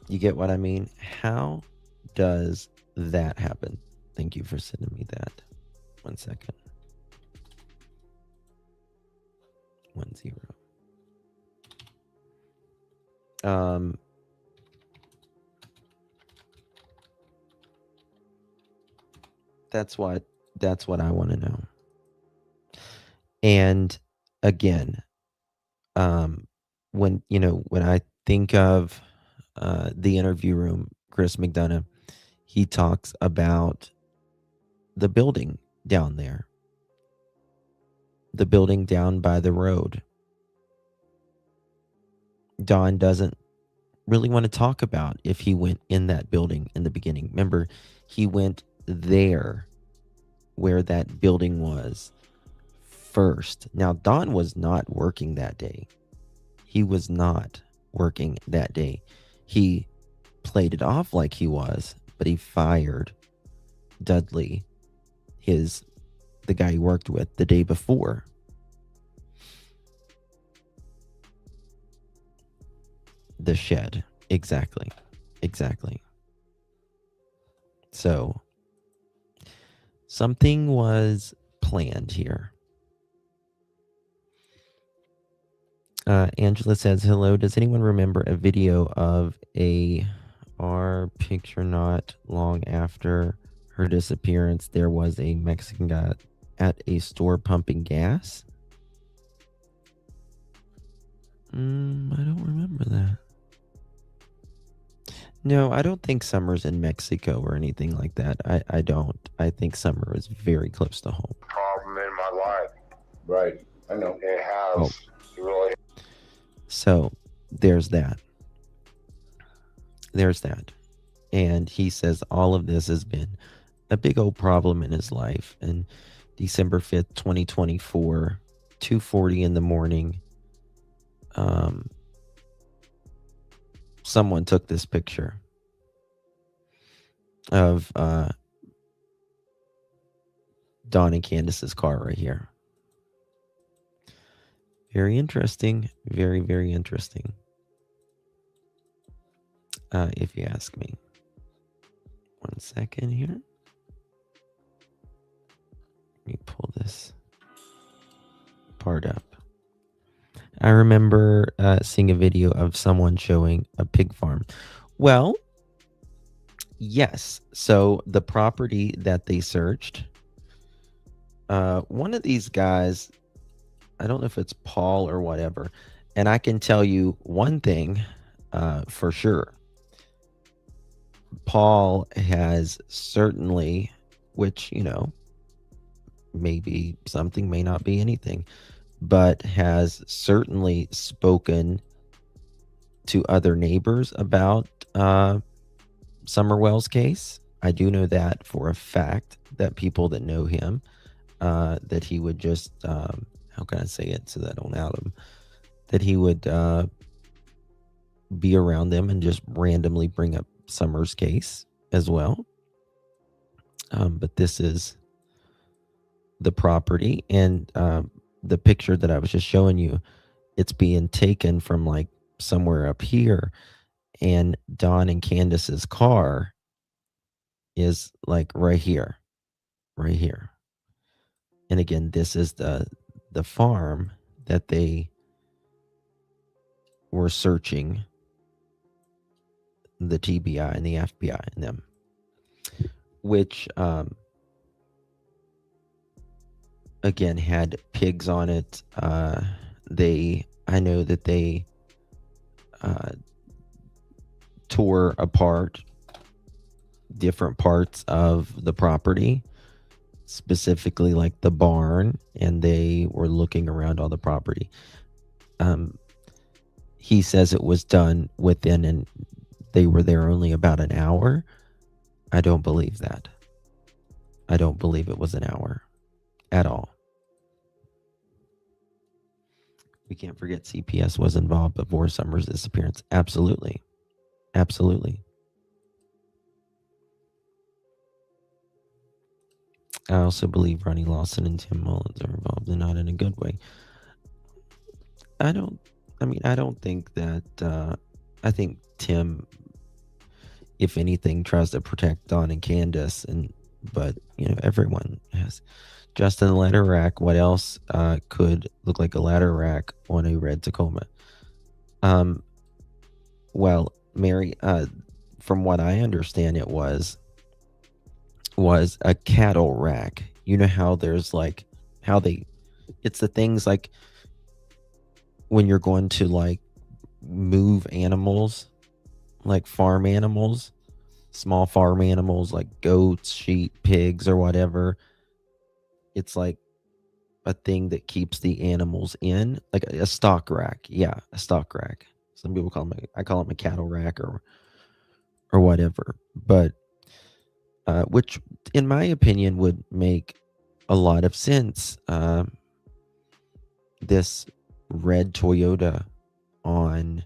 You get what I mean? How does that happen? Thank you for sending me that. 1 second. 10. That's what I want to know. And again, when I think of the interview room, Chris McDonough, he talks about the building down there, the building down by the road. Don doesn't really want to talk about if he went in that building in the beginning. Remember, he went there where that building was first. Now, Don was not working that day. He was not working that day. He played it off like he was, but he fired Dudley, the guy he worked with, the day before. The shed. Exactly. So something was planned here. Angela says, hello, does anyone remember a video of our picture not long after her disappearance? There was a Mexican guy at a store pumping gas. I don't remember that. No, I don't think Summer's in Mexico or anything like that. I don't. I think Summer is very close to home. Problem in my life. Right. I know. It has. It really. So there's that. And he says all of this has been a big old problem in his life. And December 5th, 2024, 2:40 in the morning, someone took this picture of Don and Candace's car right here. Very interesting. Very, very interesting. If you ask me. 1 second here. Let me pull this part up. I remember seeing a video of someone showing a pig farm. Well, yes. So the property that they searched, one of these guys, I don't know if it's Paul or whatever, and I can tell you one thing for sure. Paul has certainly, which, maybe something, may not be anything, but has certainly spoken to other neighbors about Summer Wells' case. I do know that for a fact, that people that know him, that he would just, how can I say it so that I don't out him, that he would be around them and just randomly bring up Summer's case as well. But this is the property, and the picture that I was just showing you, it's being taken from like somewhere up here, and Don and Candace's car is like right here. And again, this is the farm that they were searching, the TBI and the FBI and them, which again had pigs on it. I know that they tore apart different parts of the property, specifically like the barn, and they were looking around all the property. He says it was done within, and they were there only about an hour. I don't believe that. I don't believe it was an hour at all. We can't forget CPS was involved before Summer's disappearance. Absolutely. I also believe Ronnie Lawson and Tim Mullins are involved, and not in a good way. I don't think that, I think Tim, if anything, tries to protect Don and Candace, but everyone has. Justin, the ladder rack, what else could look like a ladder rack on a red Tacoma? Well, Mary, from what I understand, it was a cattle rack. You know how there's like, how they It's the things like when you're going to like move animals, like farm animals, small farm animals like goats, sheep, pigs, or whatever. It's like a thing that keeps the animals in, like a stock rack. Yeah, a stock rack. Some people call them, I call them a cattle rack or whatever. But which, in my opinion, would make a lot of sense. This red Toyota on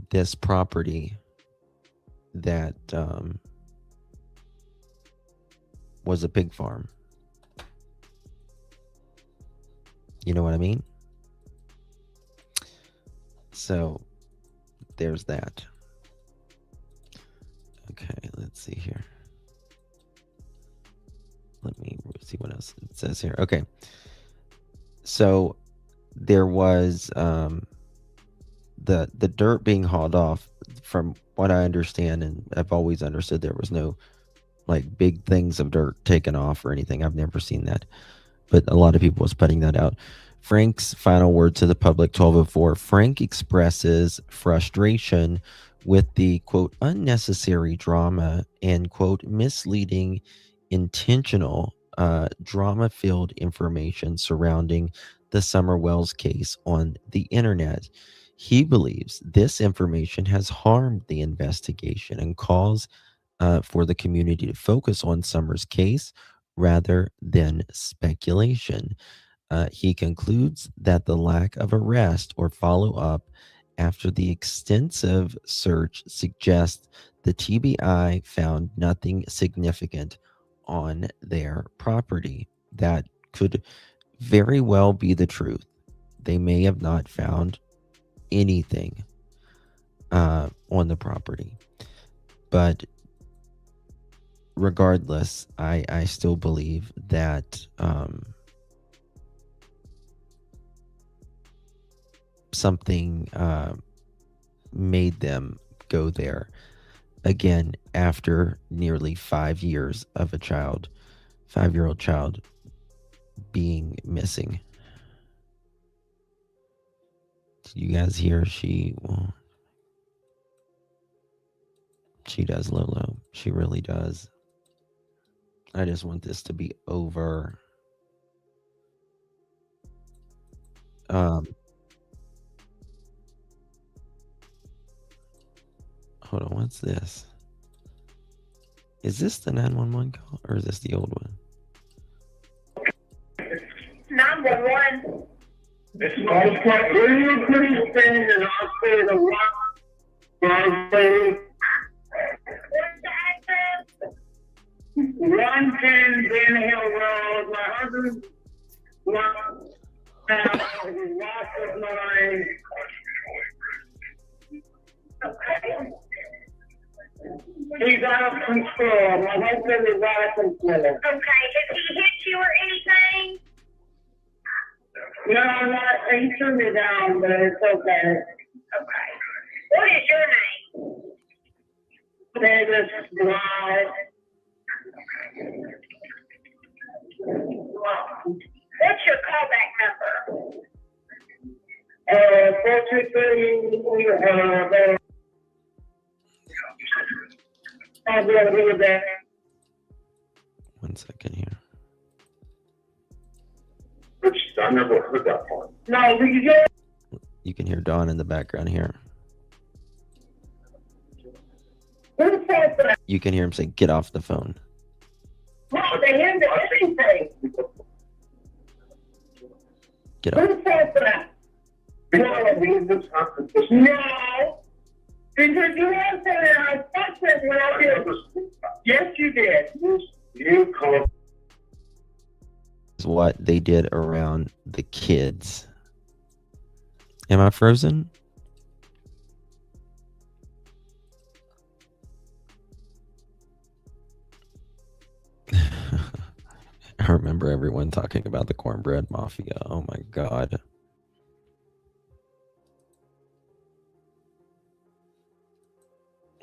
this property that was a pig farm. You know what I mean? So there's that. Okay, let's see here. Let me see what else it says here. Okay. So there was the dirt being hauled off, from what I understand, and I've always understood there was no like big things of dirt taken off or anything. I've never seen that, but a lot of people was putting that out. Frank's final word to the public, 12:04. Frank expresses frustration with the quote unnecessary drama and quote misleading, intentional drama-filled information surrounding the Summer Wells case on the internet. He believes this information has harmed the investigation and calls for the community to focus on Summer's case rather than speculation. He concludes that the lack of arrest or follow up after the extensive search suggests the TBI found nothing significant on their property. That could very well be the truth. They may have not found anything on the property. But regardless, I still believe that something made them go there again after nearly 5 years of a 5-year-old child being missing. Do you guys hear? She does, Lolo. She really does. I just want this to be over. Hold on, what's this? Is this the 911 call or is this the old one? 911. This is all quite really pretty thin and I'll say the one thing. What's the address? 110 Van Hill Road. My husband lost his mind. Okay. He's out of control. My husband is out of control. Okay. Has he hit you or anything? No, not. He threw me down, but it's okay. Okay. What is your name? Davis Blythe. What's your callback number? 423. I'll be able to do that. 1 second here. I never heard that part. No, we can You can hear Dawn in the background here. You can hear him say, "Get off the phone." No, they hear the anything. Get off. Who said that? No. Because you answered it, I thought that when I did. Yes, you did. You called. Is what they did around the kids. Am I frozen? I remember everyone talking about the cornbread mafia. Oh my God.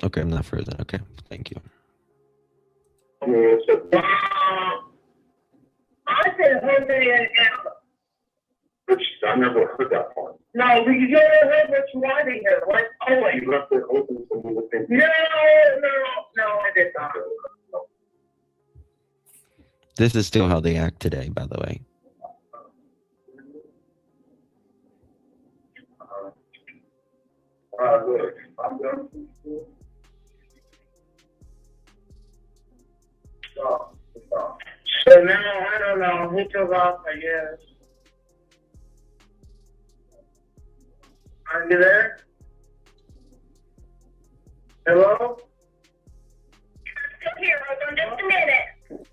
Okay, I'm not frozen. Okay, thank you. I said whole thing out. But I never heard that part. No, because you never heard what you wanted to hear, like always. You left it open for me to think. No, I did not. This is still how they act today, by the way. Look, I'm done. Stop. So now, I don't know, he took off, I guess. Are you there? Hello? Here, hold on just a minute.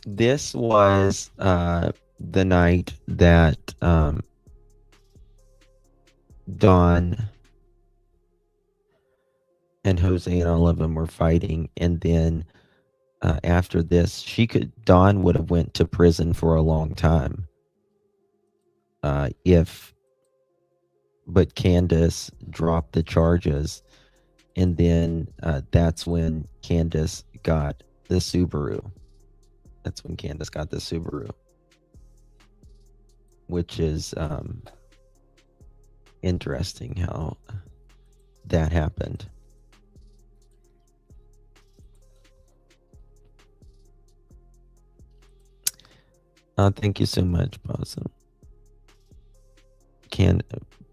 This was the night that Dawn and Jose and all of them were fighting, and then after this, Dawn would have went to prison for a long time. But Candace dropped the charges, and then that's when Candace got the Subaru. Which is interesting how that happened. Thank you so much, Possum.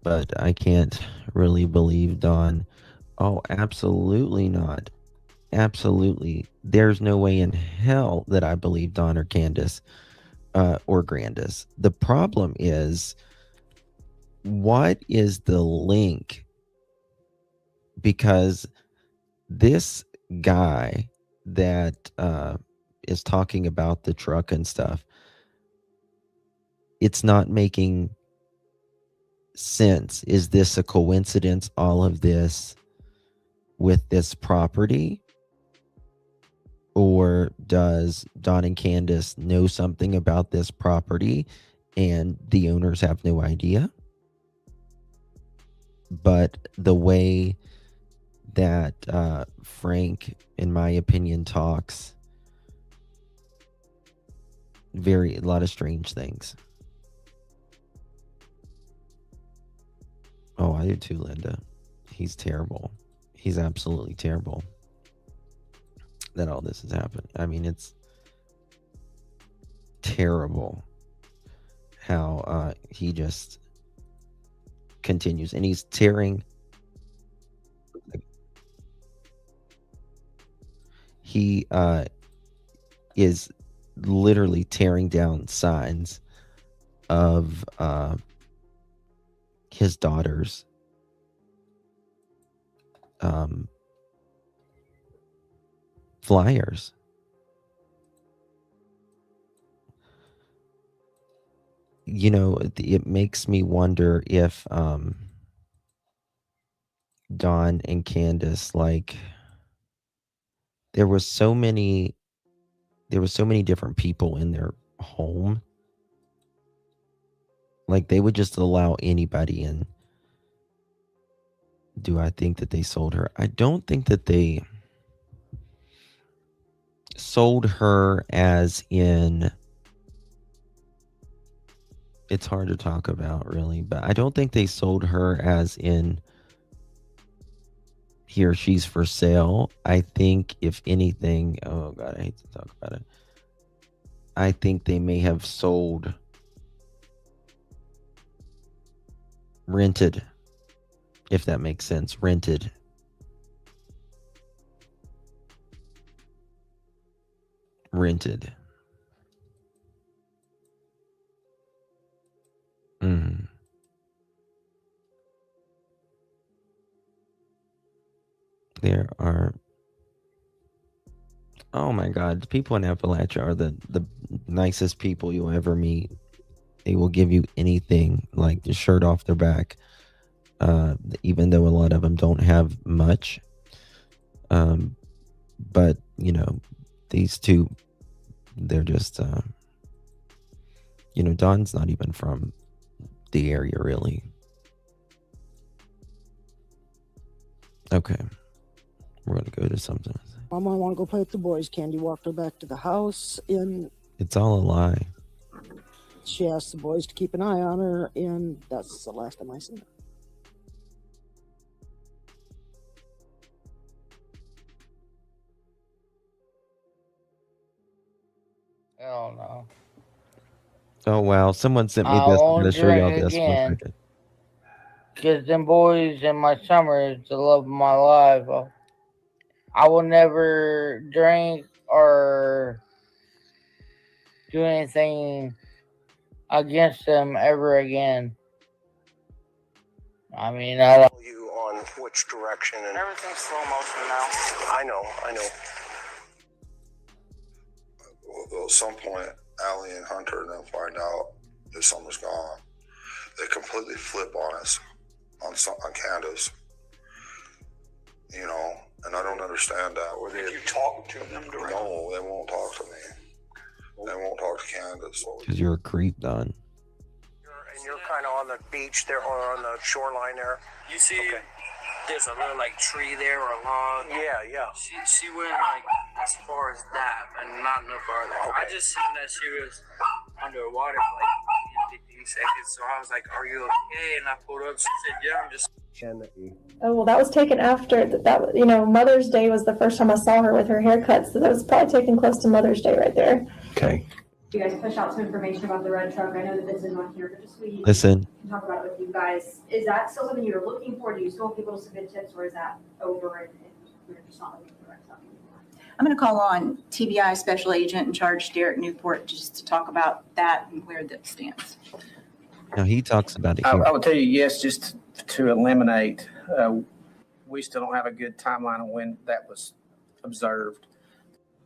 But I can't really believe Dawn. Oh, absolutely not. Absolutely. There's no way in hell that I believe Dawn or Candace or Grandis. The problem is, what is the link? Because this guy that is talking about the truck and stuff, it's not making sense. Is this a coincidence, all of this with this property? Or does Dawn and Candace know something about this property and the owners have no idea? But the way that Frank, in my opinion, talks, a lot of strange things. Oh, I do too, Linda. He's terrible. He's absolutely terrible that all this has happened. I mean, it's terrible how he just continues, and he's tearing. He is literally tearing down signs of his daughter's flyers. You know, it makes me wonder if Dawn and Candace, like, there was so many different people in their home. Like, they would just allow anybody in. Do I think that they sold her? I don't think that they sold her as in, it's hard to talk about really, but I don't think they sold her as in, here, she's for sale. I think if anything, oh God, I hate to talk about it. I think they may have sold, rented, if that makes sense, rented. There are, oh my God, the people in Appalachia are the nicest people you'll ever meet. They will give you anything, like the shirt off their back, even though a lot of them don't have much. But, you know, these two, they're just, you know, Dawn's not even from the area, really. Okay. We're going to go to something. Mom, I want to go play with the boys. Candy walked her back to the house, and It's all a lie. She asked the boys to keep an eye on her, and that's the last time I seen her. Hell no. Oh wow! Someone sent me I this. I'm gonna won't show y'all drink this one again. second. Cause them boys in my summer is the love of my life. I will never drink or do anything against them ever again. I mean, I don't. You on which direction and Everything's slow motion now. I know. Well, at some point, Allie and Hunter and them find out that Summer's gone. They completely flip on us, on Candace. You know, and I don't understand that. did you talk to them directly? No, they won't talk to me. They won't talk to Candace. Because you're a creep, Don. And you're kind of on the beach there or on the shoreline there. You see, there's a little like tree there or a log. Yeah. She went like as far as that and not no farther. Okay. I just seen that she was underwater for like 15 seconds. So I was like, "Are you okay?" And I pulled up. She said, "Yeah, I'm just." Oh, well, that was taken after that. You know, Mother's Day was the first time I saw her with her haircut, so that was probably taken close to Mother's Day right there. Okay. You guys push out some information about the red truck. I know that this is on here, but just so we Listen. can talk about it with you guys. Is that still something you're looking for? Do you still want people to submit tips, or is that over and we're just not looking for the red truck anymore? I'm going to call on TBI Special Agent in charge, Derek Newport, just to talk about that and where that stands. Now he talks about it I here. will tell you yes, just to eliminate. We still don't have a good timeline of when that was observed.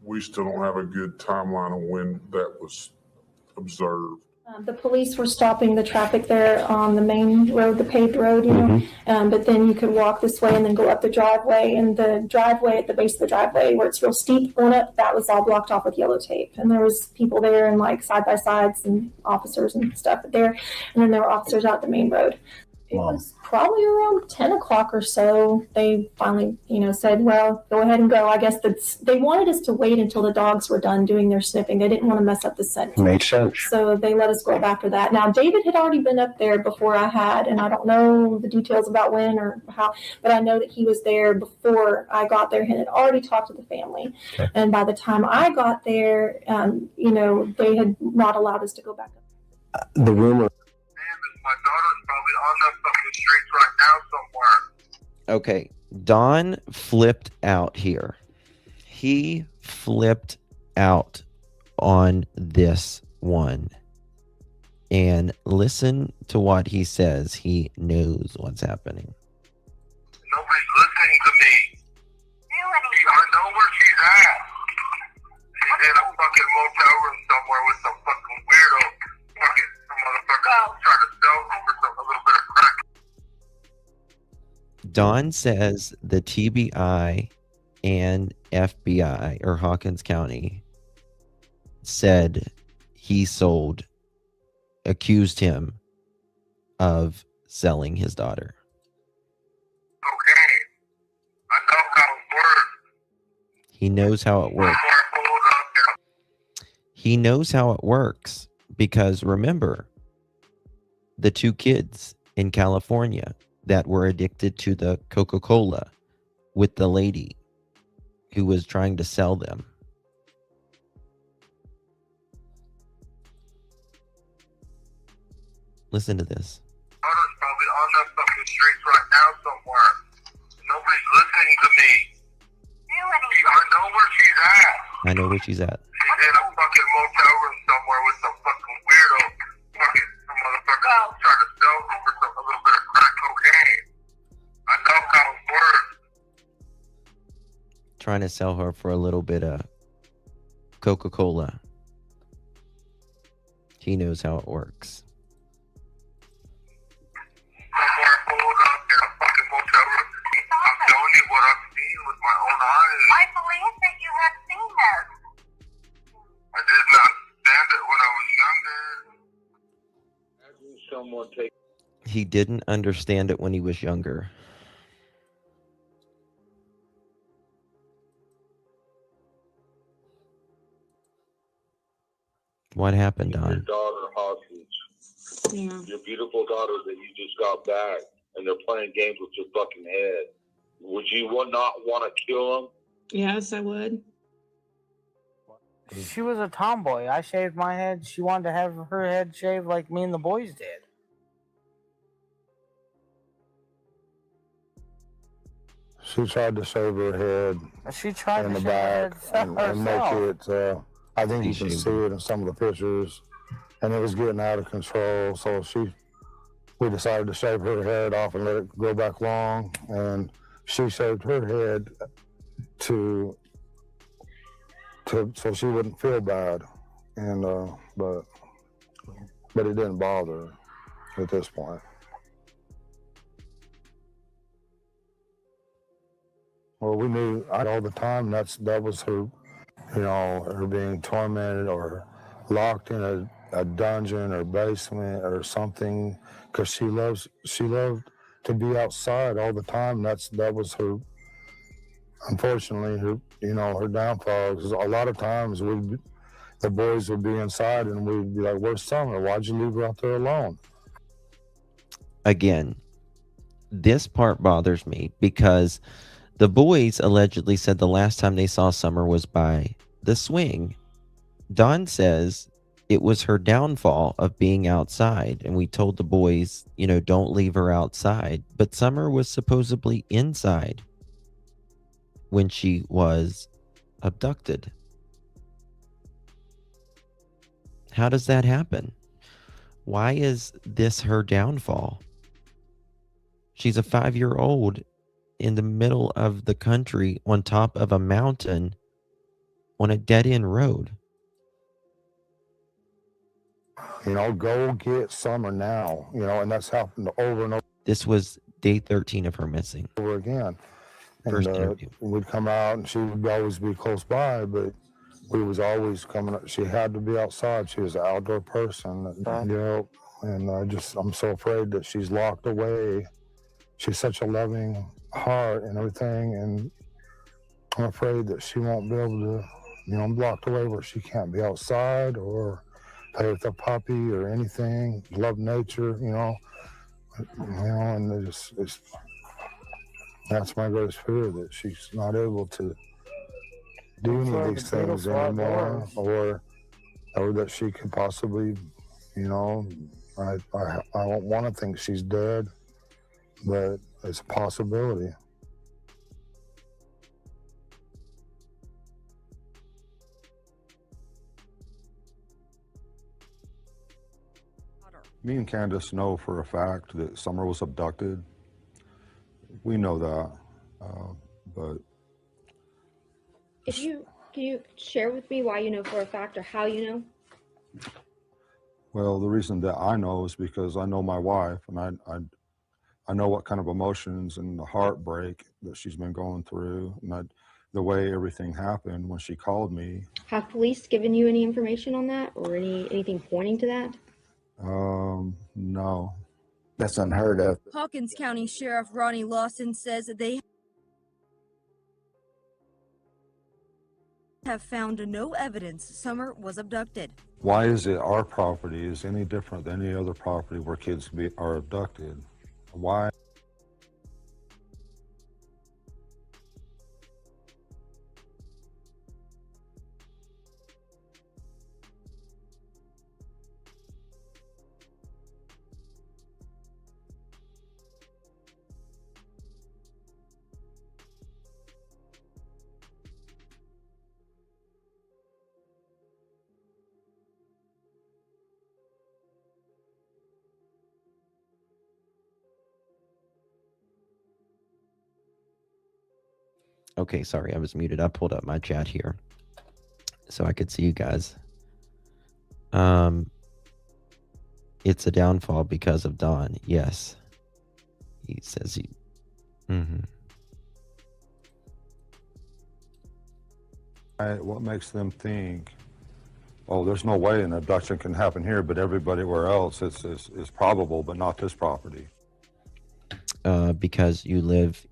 We still don't have a good timeline of when that was observed. The police were stopping the traffic there on the main road, the paved road, you know, but then you could walk this way and then go up the driveway, and the driveway at the base of the driveway where it's real steep going up, that was all blocked off with yellow tape. And there was people there and like side by sides and officers and stuff there. And then there were officers out the main road. It was probably around 10 o'clock or so. They finally, said, well, go ahead and go. I guess they wanted us to wait until the dogs were done doing their sniffing. They didn't want to mess up the scent. Made sense. So they let us go up after that. Now, David had already been up there before I had, and I don't know the details about when or how, but I know that he was there before I got there and had already talked to the family. Okay. And by the time I got there, they had not allowed us to go back up. The rumor. My daughter's probably on the fucking streets right now somewhere. Okay. Don flipped out here. He flipped out on this one. And listen to what he says. He knows what's happening. Nobody's listening to me. I know where she's at. She's in a fucking motel room somewhere with some fucking weirdo. Fucking motherfucker trying to sell her for a little bit of crack. Don says the TBI and FBI, or Hawkins County, said he accused him of selling his daughter. Okay. I know how it works. He knows how it works. He knows how it works because remember, the two kids in California that were addicted to the Coca-Cola with the lady who was trying to sell them. Listen to this. Daughter's probably on the fucking streets right now somewhere. Nobody's listening to me. I know where she's at. I know where she's at. She's in a fucking motel room somewhere with some fucking weirdo. Fucking motherfucker trying to sell her for a little bit of crack cocaine. I know how it works. Trying to sell her for a little bit of Coca-Cola. He knows how it works. Somewhere pulled up in a fucking motel room. I'm telling you what I've seen with my own eyes. I believe that you have seen this. I did not stand it when I was younger. He didn't understand it when he was younger. What happened, Your Don? daughter hostage. Yeah. Your beautiful daughter that you just got back, and they're playing games with your fucking head. Would you not want to kill them? Yes, I would. She was a tomboy. I shaved my head. She wanted to have her head shaved like me and the boys did. She tried to shave her head. She tried in to the shave her back head and make herself. it. I think you can see it in some of the pictures, and it was getting out of control. So we decided to shave her head off and let it grow back long, and she shaved her head so she wouldn't feel bad, and but it didn't bother her at this point. Well, we knew all the time that was her, her being tormented or locked in a dungeon or basement or something, because she loved to be outside all the time. That was her. Unfortunately, her downfall. 'Cause a lot of times the boys would be inside and we'd be like, "Where's Summer? Why'd you leave her out there alone?" Again, this part bothers me because the boys allegedly said the last time they saw Summer was by the swing. Dawn says it was her downfall of being outside, and we told the boys, don't leave her outside. But Summer was supposedly inside when she was abducted. How does that happen? Why is this her downfall? She's a 5-year-old in the middle of the country on top of a mountain on a dead-end road. Go get Summer now, and that's happened over and over. This was day 13 of her missing. Over again. First And interview. we'd come out and she would always be close by, but we was always coming up. She had to be outside. She was an outdoor person, and I'm so afraid that she's locked away. She's such a loving heart and everything, and I'm afraid that she won't be able to, I'm locked away where she can't be outside or play with a puppy or anything, love nature, and that's my greatest fear, that she's not able to do any of these things anymore, or that she could possibly, I don't want to think she's dead, but it's a possibility. Me and Candace know for a fact that Summer was abducted. We know that, but Can you share with me why you know for a fact or how you know? well, the reason that I know is because I know my wife, and I know what kind of emotions and the heartbreak that she's been going through, and the way everything happened when she called me. Have police given you any information on that or anything pointing to that? No. That's unheard of. Hawkins County Sheriff Ronnie Lawson says that they have found no evidence Summer was abducted. Why is it our property is any different than any other property where kids are abducted? Why? Okay, sorry, I was muted. I pulled up my chat here so I could see you guys. It's a downfall because of Dawn. Yes. He says he... What makes them think, oh, there's no way an abduction can happen here, but everywhere else is probable, but not this property? Because you live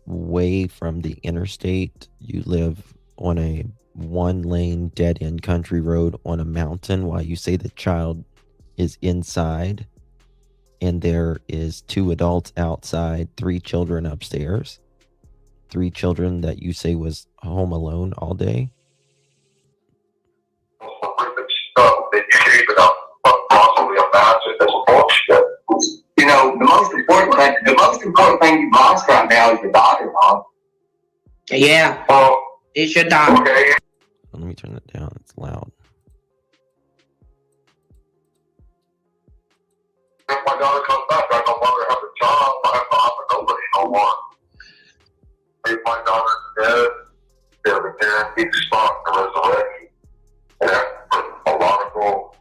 way from the interstate. You live on a one-lane dead-end country road on a mountain while you say the child is inside, and there is 2 adults outside, 3 children upstairs, 3 children that you say was home alone all day? Stuff that you can even possibly imagine. That's bullshit. You know, the most important thing you've lost right now is your daughter, huh? Yeah. It's your daughter. Okay. Let me turn it down. It's loud. If my daughter comes back, I no longer have a job. I have nobody no more. If my daughter's dead, there's a guaranteed spot in the resurrection. And that's a lot of gold.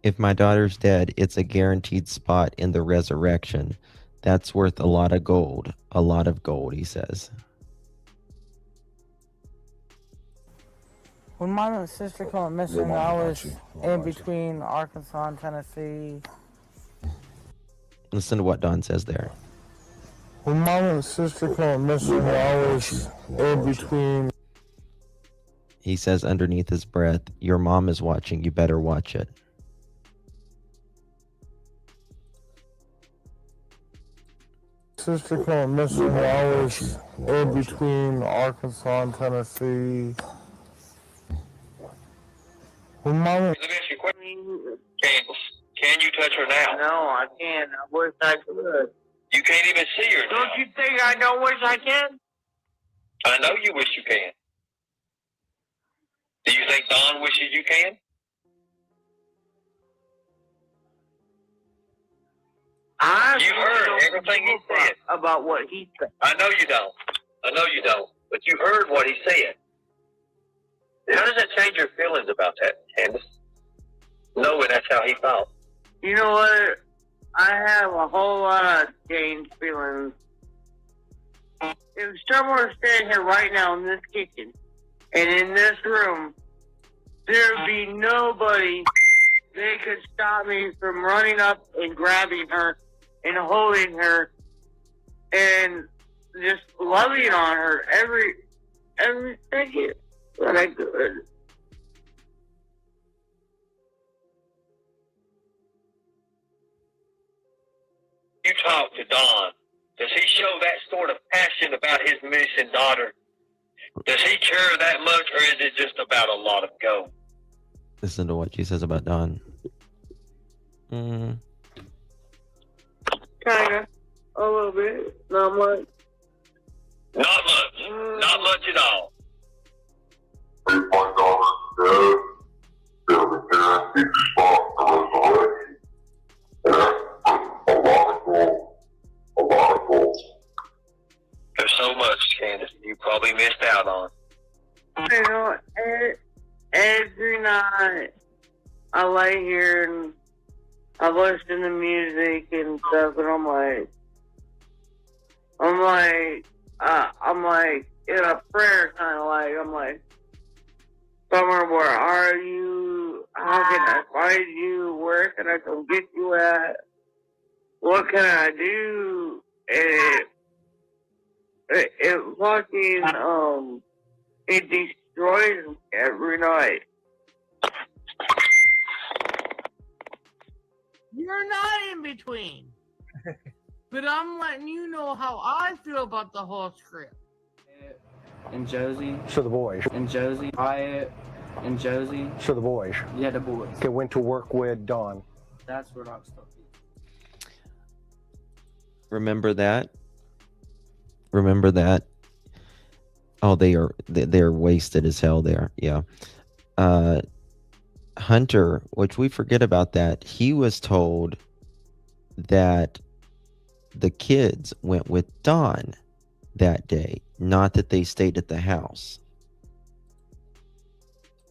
If my daughter's dead, it's a guaranteed spot in the resurrection. That's worth a lot of gold. A lot of gold, he says. When my sister went missing, I was in between Arkansas and Tennessee. Listen to what Don says there. When mom and sister went missing, I was in between. He says underneath his breath, your mom is watching, you better watch it. Sister went missing, I was in between Arkansas and Tennessee. When mom Let me ask you a question. Can you touch her now? No, I can't. I wish I could. You can't even see her now. Don't you think I don't wish I can? I know you wish you can. Do you think Don wishes you can? You heard everything he said. About what he said. I know you don't. But you heard what he said. How does that change your feelings about that, Candace? Knowing that's how he felt. You know what? I have a whole lot of changed feelings. If someone was standing here right now in this kitchen and in this room, there'd be nobody that could stop me from running up and grabbing her and holding her and just loving on her every second that I could. You talk to Don. Does he show that sort of passion about his missing daughter? Does he care that much, or is it just about a lot of gold? Listen to what she says about Don. Kinda. A little bit. Not much. Not much. Not much at all. If my daughter's dead, there's a guaranteed spot in the resurrection. And that's a lot of gold. A lot of gold. There's so much, Candace, you probably missed out on. You know, every night I lay here and I listen to music and stuff, and I'm like in a prayer kind of like, I'm like, Summer, where are you? How can I find you? Where can I come get you at? What can I do? And it fucking, it destroys me every night. You're not in between. But I'm letting you know how I feel about the whole script. And Josie. So the boys. And Josie. Wyatt. And Josie. So the boys. Yeah, the boys. Okay, went to work with Don. That's where I'm stuck. Remember that? Remember that? Oh, they're wasted as hell there. Yeah. Hunter, which we forget about that, he was told that the kids went with Don that day, not that they stayed at the house.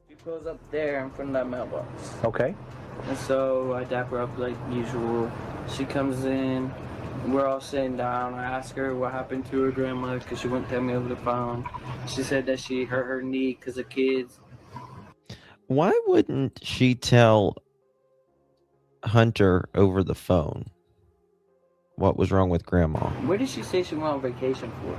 She pulls up there in front of that mailbox. Okay. And so I dap her up like usual. She comes in. We're all sitting down. I ask her what happened to her grandma because she wouldn't tell me over the phone. She said that she hurt her knee because of kids. Why wouldn't she tell Hunter over the phone what was wrong with grandma? Where did she say she went on vacation for?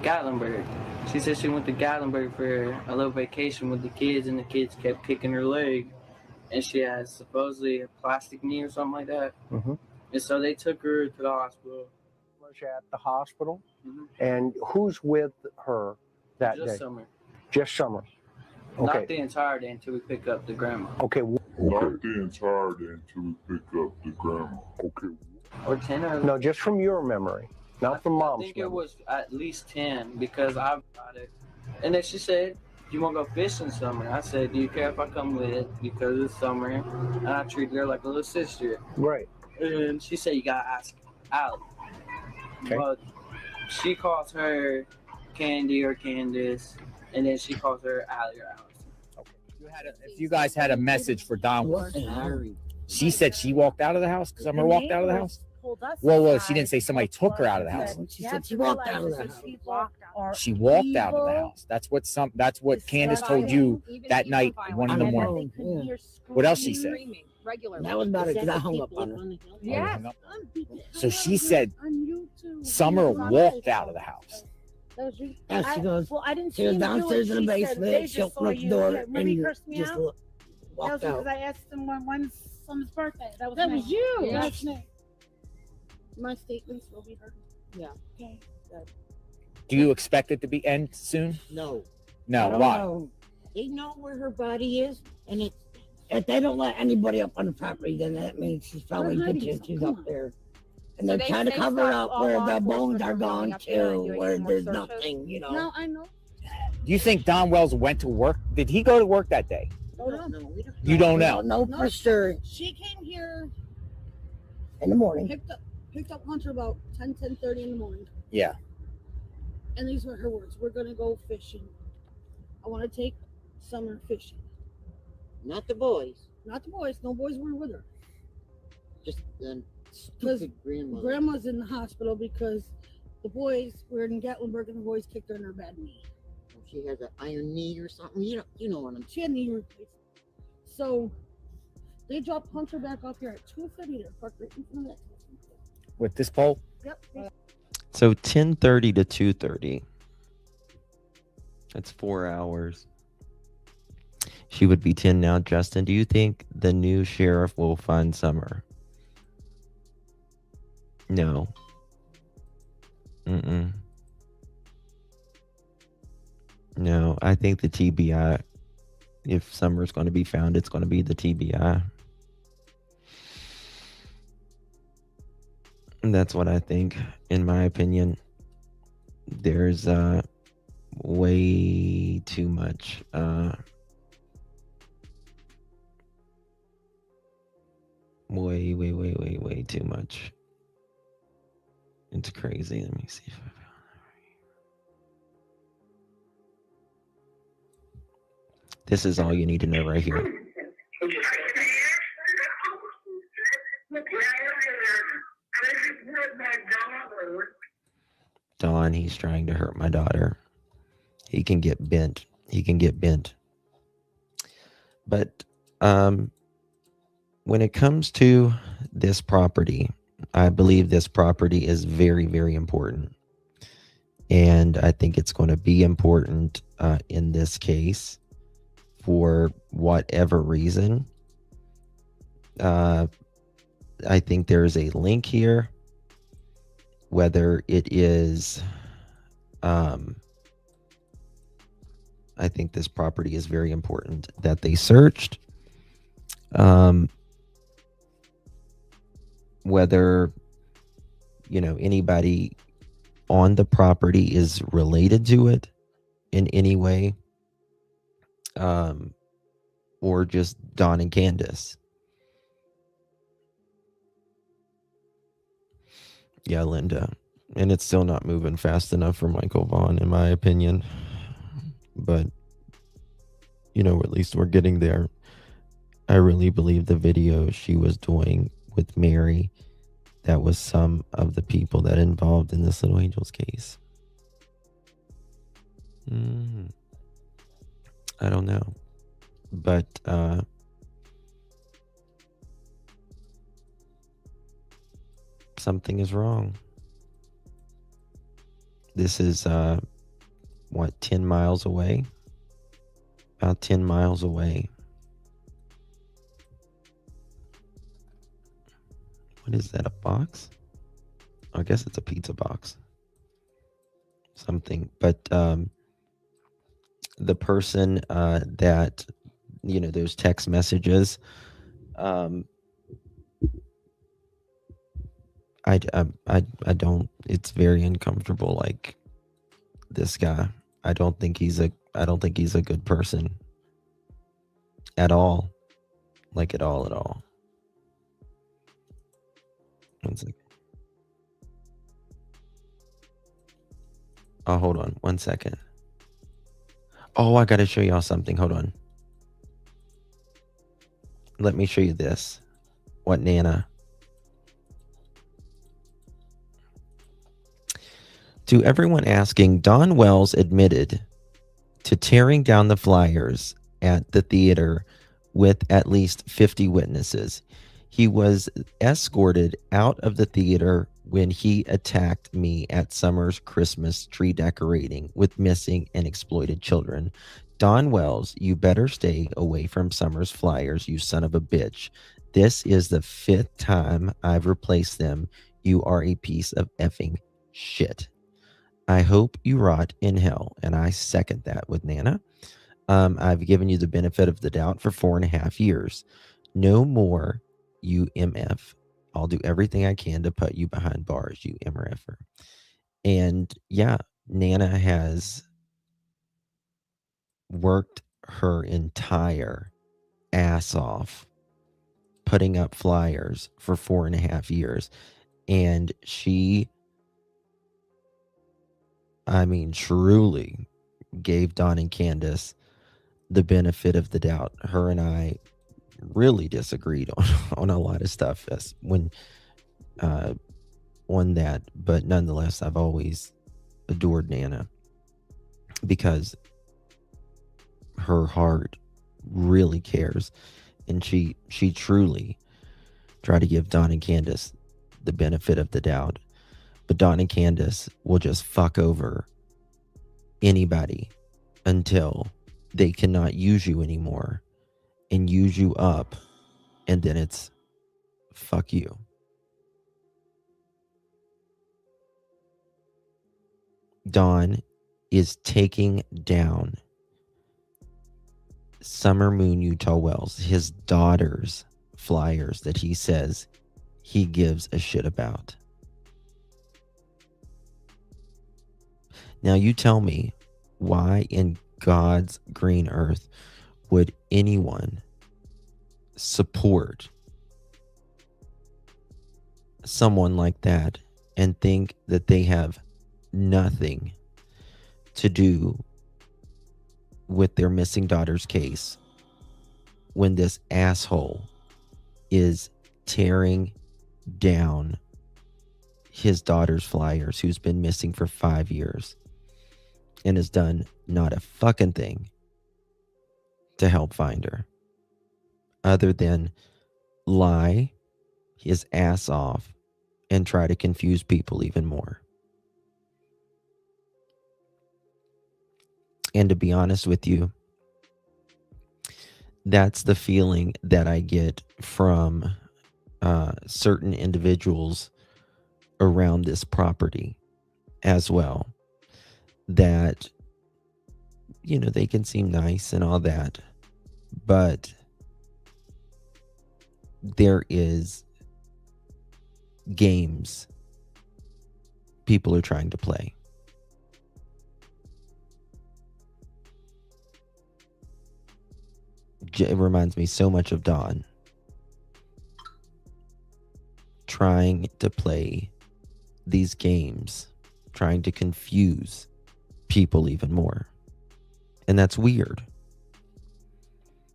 Gatlinburg. She said she went to Gatlinburg for a little vacation with the kids, and the kids kept kicking her leg, and she has supposedly a plastic knee or something like that. And so they took her to the hospital. Was she at the hospital? And who's with her that Just day? Summer. Just Summer. Not Okay. the entire day until we pick up the grandma. Okay. Not the entire day until we pick up the grandma. Okay. Or 10 or... No, just from your memory, not from Mom's I think memory. it was at least 10 because I've got it. And then she said, "Do you want to go fishing summer?" I said, "Do you care if I come with?" Because it's summer. And I treated her like a little sister. Right. And she said, "You got to ask Allie." Okay. But she calls her Candy or Candace. And then she calls her Allie or Alice. If you guys had a message for Don, she said she walked out of the house. Summer walked out of the house. Well, she didn't say somebody took her out of the house. She said she walked out of the house. She walked out of the house. That's what Candace told you that night, 1 in the morning. What else she said? That was about it because I hung up on her. Yeah. So she said Summer walked out of the house. Yeah, she goes, well, I didn't she see was him do it. downstairs in the She said, basement. "They She just opened saw up the you." door Remember you and cursed me just out? That walked was because out. I asked him when's Summer's birthday. That was That me. was you. Yeah. That's me. My statements will be heard. Yeah. Okay. Do you expect it to be end soon? No. No. I don't Why? know. They know where her body is, and it's if they don't let anybody up on the property, then that means she's probably We're hiding bitching. stuff. She's Come up on. there. And So they're they trying to say cover it stop up all where law the enforcement bones are from gone coming up there and too, doing where any more there's searches. nothing, you know. No, I know. Do you think Don Wells went to work? Did he go to work that day? No. You don't know. No, for sure. She came here, In the morning. picked up Hunter about 10:30 in the morning. Yeah. And these were her words. "We're gonna go fishing. I want to take Summer fishing." Not the boys. Not the boys. No boys were with her. Just the Because stupid grandmother. Grandma's in the hospital because the boys were in Gatlinburg and the boys kicked her in her bad knee. She has an iron knee or something. You know what I'm saying. She had knee replacement. So they dropped Hunter back off here at 2:30. They're parked right in front of that. With this pole? Yep. So 10:30 to 2:30. That's 4 hours. She would be 10 now. Justin, do you think the new sheriff will find Summer? No. No, I think the TBI, if Summer's going to be found, it's going to be the TBI. And that's what I think, in my opinion. There's way too much way too much. It's crazy. Let me see if I found it. This is all you need to know right here. Don, he's trying to hurt my daughter. He can get bent. But when it comes to this property, I believe this property is very, very important. And I think it's going to be important in this case for whatever reason. I think there's a link here, whether it is, I think this property is very important that they searched. Whether, anybody on the property is related to it in any way, or just Don and Candace. Yeah, Linda. And it's still not moving fast enough for Michael Vaughn, in my opinion. But, at least we're getting there. I really believe the video she was doing with Mary, that was some of the people that involved in this Little Angels case. I don't know. But, something is wrong. This is, 10 miles away? About 10 miles away. What is that, a box? I guess it's a pizza box. Something. But the person that, those text messages, I don't, it's very uncomfortable. Like, this guy, I don't think he's a good person at all. Like, at all. One second. Oh, hold on 1 second. Oh, I gotta show y'all something. Hold on. Let me show you this. What Nana? To everyone asking, Don Wells admitted to tearing down the flyers at the theater with at least 50 witnesses. He was escorted out of the theater when he attacked me at Summer's Christmas tree decorating with missing and exploited children. Don Wells, you better stay away from Summer's flyers, you son of a bitch. This is the 5th time I've replaced them. You are a piece of effing shit. I hope you rot in hell. And I second that with Nana. I've given you the benefit of the doubt for 4.5 years. No more, you MF. I'll do everything I can to put you behind bars, you MRFer. And yeah, Nana has worked her entire ass off putting up flyers for 4.5 years. And she, truly gave Don and Candace the benefit of the doubt. Her and I really disagreed on a lot of stuff on that, but nonetheless, I've always adored Nana because her heart really cares, and she truly tried to give Don and Candace the benefit of the doubt. But Don and Candace will just fuck over anybody until they cannot use you anymore and use you up, and then it's fuck you. Don is taking down Summer Moon Utah Wells, his daughter's flyers that he says he gives a shit about. Now you tell me, why in God's green earth would anyone support someone like that and think that they have nothing to do with their missing daughter's case when this asshole is tearing down his daughter's flyers, who's been missing for 5 years and has done not a fucking thing to help find her other than lie his ass off and try to confuse people even more. And to be honest with you, that's the feeling that I get from certain individuals around this property as well. That, they can seem nice and all that, but there is games people are trying to play. It reminds me so much of Don trying to play these games, trying to confuse people even more. And that's weird.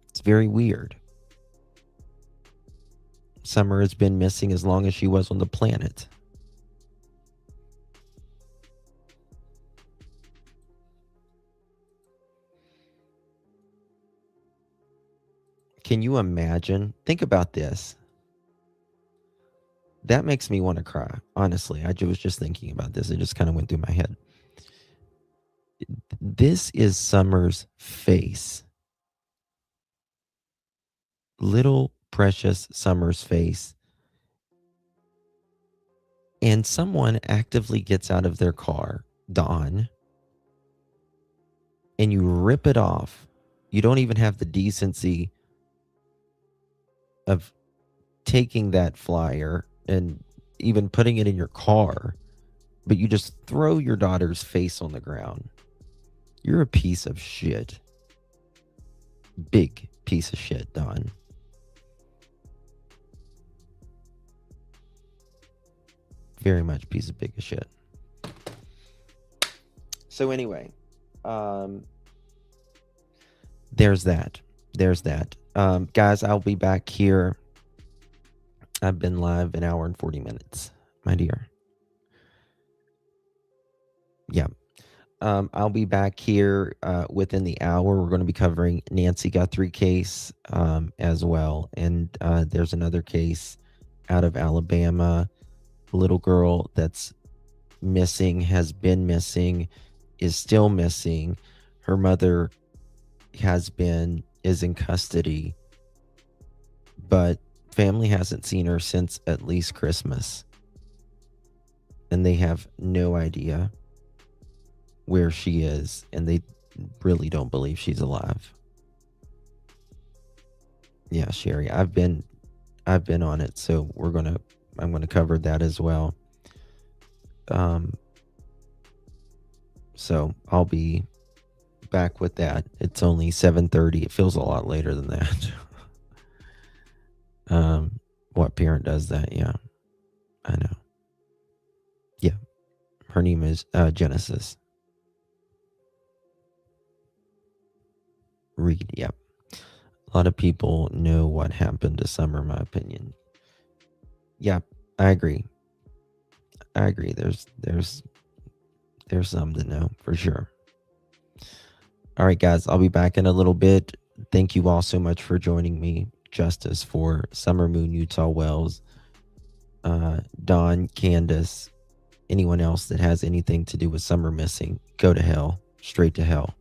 It's very weird. Summer has been missing as long as she was on the planet. Can you imagine? Think about this. That makes me want to cry. Honestly, I was just thinking about this. It just kind of went through my head. This is Summer's face. Little precious Summer's face. And someone actively gets out of their car, Dawn, and you rip it off. You don't even have the decency of taking that flyer and even putting it in your car, but you just throw your daughter's face on the ground. You're a piece of shit. Big piece of shit, Don. Very much piece of big of shit. So anyway, there's that. Guys, I'll be back here. I've been live an hour and 40 minutes, my dear. Yeah. I'll be back here within the hour. We're going to be covering Nancy Guthrie case as well. And there's another case out of Alabama. A little girl that's missing, has been missing, is still missing. Her mother is in custody, but family hasn't seen her since at least Christmas. And they have no idea where she is, and they really don't believe she's alive. Yeah, Sherry, I've been on it, so I'm gonna cover that as well. So I'll be back with that. It's only 7:30. It feels a lot later than that. What parent does that? Yeah, I know. Yeah, her name is Genesis Reed. Yeah, a lot of people know what happened to Summer, in my opinion. Yeah, I agree. There's some to know for sure. All right, guys, I'll be back in a little bit. Thank you all so much for joining me. Justice for Summer Moon Utah Wells, Dawn, Candace, anyone else that has anything to do with Summer missing, go to hell, straight to hell.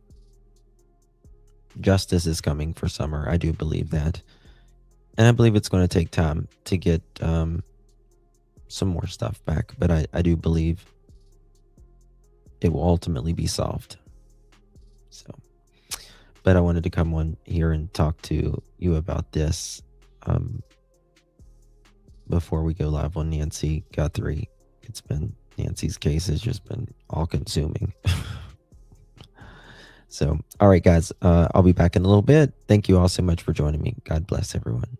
Justice is coming for Summer. I do believe that. And I believe it's going to take time to get some more stuff back, but I do believe it will ultimately be solved. So, but I wanted to come on here and talk to you about this before we go live on Nancy Guthrie. Nancy's case has just been all consuming. So, all right, guys, I'll be back in a little bit. Thank you all so much for joining me. God bless everyone.